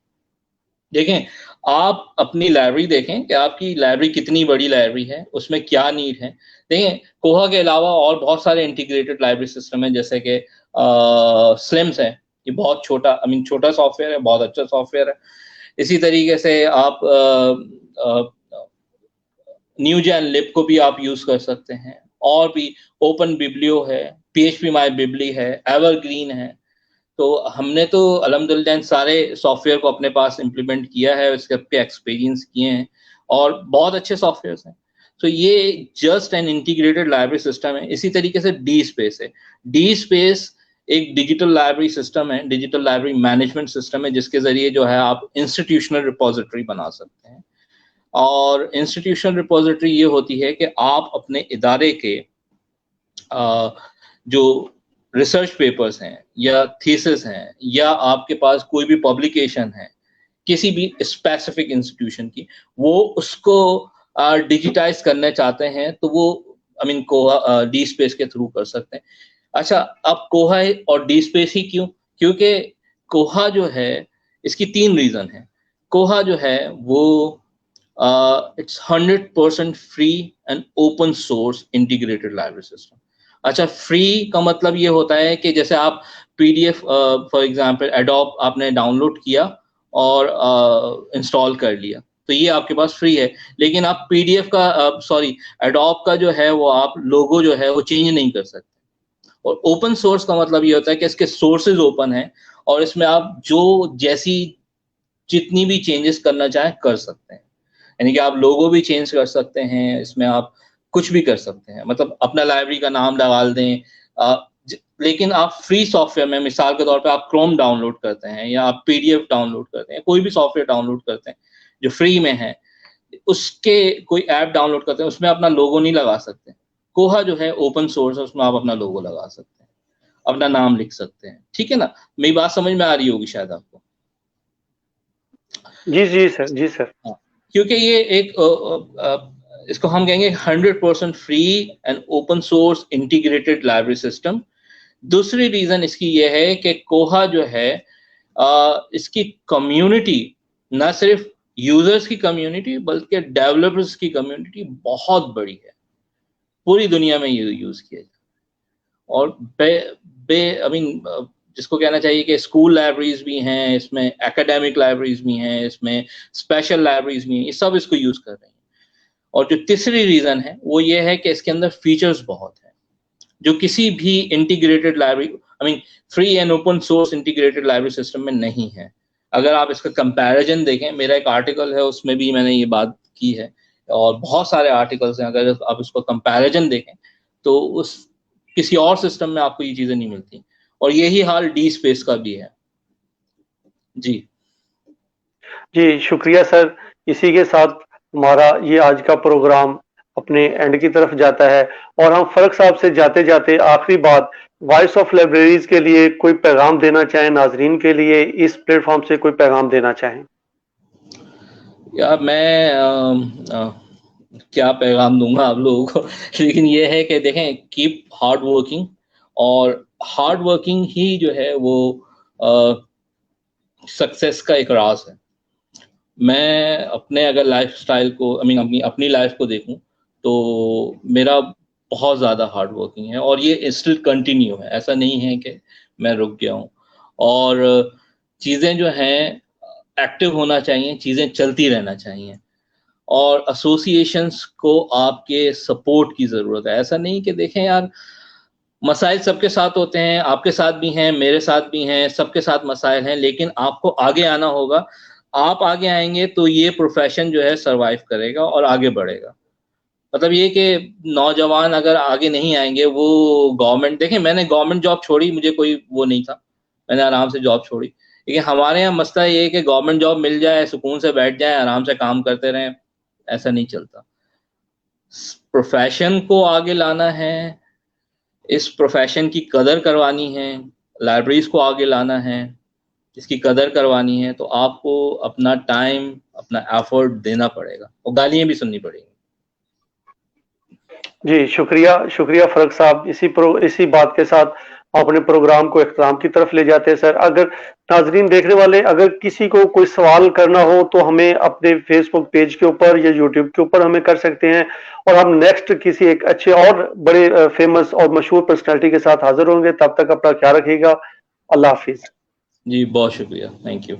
Speaker 2: देखें, आप अपनी लाइब्रेरी देखें कि आपकी लाइब्रेरी कितनी बड़ी लाइब्रेरी है, उसमें क्या नीड है। देखें, कोहा के अलावा और बहुत सारे इंटीग्रेटेड लाइब्रेरी सिस्टम है, जैसे कि स्लिम्स है, ये बहुत छोटा, आई मीन छोटा सॉफ्टवेयर है, बहुत अच्छा सॉफ्टवेयर है। इसी तरीके से आप न्यूजेन लिब को भी आप यूज कर सकते हैं, और भी ओपन बिब्लियो है, PHP माई बिबली है, एवरग्रीन है। तो हमने तो अल्हम्दुलिल्लाह इन सारे सॉफ्टवेयर को अपने पास इम्प्लीमेंट किया है, इसके पे एक्सपीरियंस किए हैं और बहुत अच्छे सॉफ्टवेयर हैं। तो ये just an integrated library system है। इसी तरीके से डी स्पेस है। डी स्पेस एक डिजिटल लाइब्रेरी सिस्टम है, डिजिटल लाइब्रेरी मैनेजमेंट सिस्टम है, जिसके जरिए जो है आप इंस्टीट्यूशनल रिपोजिटरी बना सकते हैं। और इंस्टीट्यूशनल रिपोजिटरी ये होती है कि आप अपने इदारे के जो रिसर्च पेपर्स हैं या थीसिस हैं या आपके पास कोई भी पब्लिकेशन है किसी भी स्पेसिफिक इंस्टीट्यूशन की, वो उसको डिजिटाइज करना चाहते हैं तो वो आई मीन कोहा डी स्पेस के थ्रू कर सकते हैं। अच्छा, अब कोहा और डी स्पेस ही क्यों? क्योंकि कोहा जो है, इसकी 3 रीजन है। कोहा जो है वो it's 100% free and open source integrated library system. अच्छा, फ्री का मतलब ये होता है कि जैसे आप PDF फॉर एग्जांपल एडोब आपने डाउनलोड किया और इंस्टॉल कर लिया, तो ये आपके पास फ्री है। लेकिन आप PDF का सॉरी एडोब का जो है वो आप लोगो जो है वो चेंज नहीं कर सकते। और ओपन सोर्स का मतलब ये होता है कि इसके सोर्सेज ओपन है और इसमें आप जो जैसी जितनी भी चेंजेस करना चाहें कर सकते हैं। यानी कि आप लोगो भी चेंज कर सकते हैं, इसमें आप कुछ भी कर सकते हैं, मतलब अपना लाइब्रेरी का नाम डाल दें। लेकिन आप फ्री सॉफ्टवेयर में, मिसाल के तौर पे आप क्रोम डाउनलोड करते हैं या आप PDF डाउनलोड करते हैं, कोई भी सॉफ्टवेयर डाउनलोड करते हैं जो फ्री में है, उसके कोई ऐप डाउनलोड करते हैं, उसमें अपना लोगो नहीं लगा सकते। कोहा जो है ओपन सोर्स है, उसमें आप अपना लोगो लगा सकते हैं, अपना नाम लिख सकते हैं, ठीक है ना। मेरी बात समझ में आ रही होगी शायद आपको।
Speaker 1: जी जी सर, जी सर।
Speaker 2: हाँ, क्योंकि ये एक इसको हम कहेंगे 100% free and open source integrated library system. दूसरी रीजन इसकी ये है कि कोहा जो है इसकी कम्युनिटी, ना सिर्फ यूजर्स की कम्युनिटी बल्कि डेवलपर्स की कम्युनिटी बहुत बड़ी है। पूरी दुनिया में ये यूज किया जाए। और बे बे आई मीन जिसको कहना चाहिए कि स्कूल लाइब्रेरीज भी हैं इसमें, एकेडमिक लाइब्रेरीज भी हैं इसमें, स्पेशल लाइब्रेरीज भी हैं, ये सब इसको यूज कर रहे हैं। और जो तीसरी रीजन है वो ये है कि इसके अंदर फीचर्स बहुत हैं जो किसी भी integrated library, I mean free and open source integrated library system में नहीं है। अगर आप इसका कंपैरिजन देखें, मेरा एक आर्टिकल है उसमें भी मैंने ये बात की है, और बहुत सारे आर्टिकल्स हैं, अगर आप इसको कंपैरिजन देखें तो उस किसी और सिस्टम में आपको ये चीजें नहीं मिलती। और यही हाल डी स्पेस का भी है। जी
Speaker 1: जी शुक्रिया सर। इसी के साथ हमारा ये आज का प्रोग्राम अपने एंड की तरफ जाता है और हम फर्क साहब से जाते जाते आखिरी बात वॉइस ऑफ लाइब्रेरीज के लिए कोई पैगाम देना चाहें, नाजरीन के लिए इस प्लेटफॉर्म से कोई पैगाम देना चाहें?
Speaker 2: यार मैं क्या पैगाम दूंगा आप लोगों को लेकिन ये है कि देखें, कीप हार्ड वर्किंग, और हार्ड वर्किंग ही जो है वो सक्सेस का एक राज है। मैं अपने अगर लाइफस्टाइल को अपनी लाइफ को देखूं तो मेरा बहुत ज़्यादा हार्ड वर्किंग है और ये स्टिल कंटिन्यू है, ऐसा नहीं है कि मैं रुक गया हूँ। और चीज़ें जो हैं एक्टिव होना चाहिए, चीज़ें चलती रहना चाहिए, और एसोसिएशंस को आपके सपोर्ट की ज़रूरत है। ऐसा नहीं कि देखें यार, मसाइल सबके साथ होते हैं, आपके साथ भी हैं, मेरे साथ भी हैं, सबके साथ मसाइल हैं, लेकिन आपको आगे आना होगा। आप आगे आएंगे तो ये प्रोफेशन जो है सरवाइव करेगा और आगे बढ़ेगा। मतलब ये कि नौजवान अगर आगे नहीं आएंगे, वो गवर्नमेंट, देखें मैंने गवर्नमेंट जॉब छोड़ी, मुझे कोई वो नहीं था, मैंने आराम से जॉब छोड़ी। लेकिन हमारे यहाँ मसला ये है कि गवर्नमेंट जॉब मिल जाए, सुकून से बैठ जाए, आराम से काम करते रहें, ऐसा नहीं चलता। प्रोफेशन को आगे लाना है, इस प्रोफेशन की कदर करवानी है, लाइब्रेरीज को आगे लाना है, इसकी कदर करवानी है, तो आपको अपना टाइम, अपना एफर्ट देना पड़ेगा और गालियां भी सुननी पड़ेगी।
Speaker 1: जी शुक्रिया, शुक्रिया फरक साहब। इसी बात के साथ अपने प्रोग्राम को इख्तिताम की तरफ ले जाते हैं। सर, अगर नाजरीन देखने वाले अगर किसी को कोई सवाल करना हो तो हमें अपने फेसबुक पेज के ऊपर या यूट्यूब के ऊपर हमें कर सकते हैं, और हम नेक्स्ट किसी एक अच्छे और बड़े फेमस और मशहूर पर्सनैलिटी के साथ हाजिर होंगे। तब तक अपना ख्याल रखिएगा। अल्लाह हाफिज।
Speaker 2: जी बहुत शुक्रिया, थैंक यू।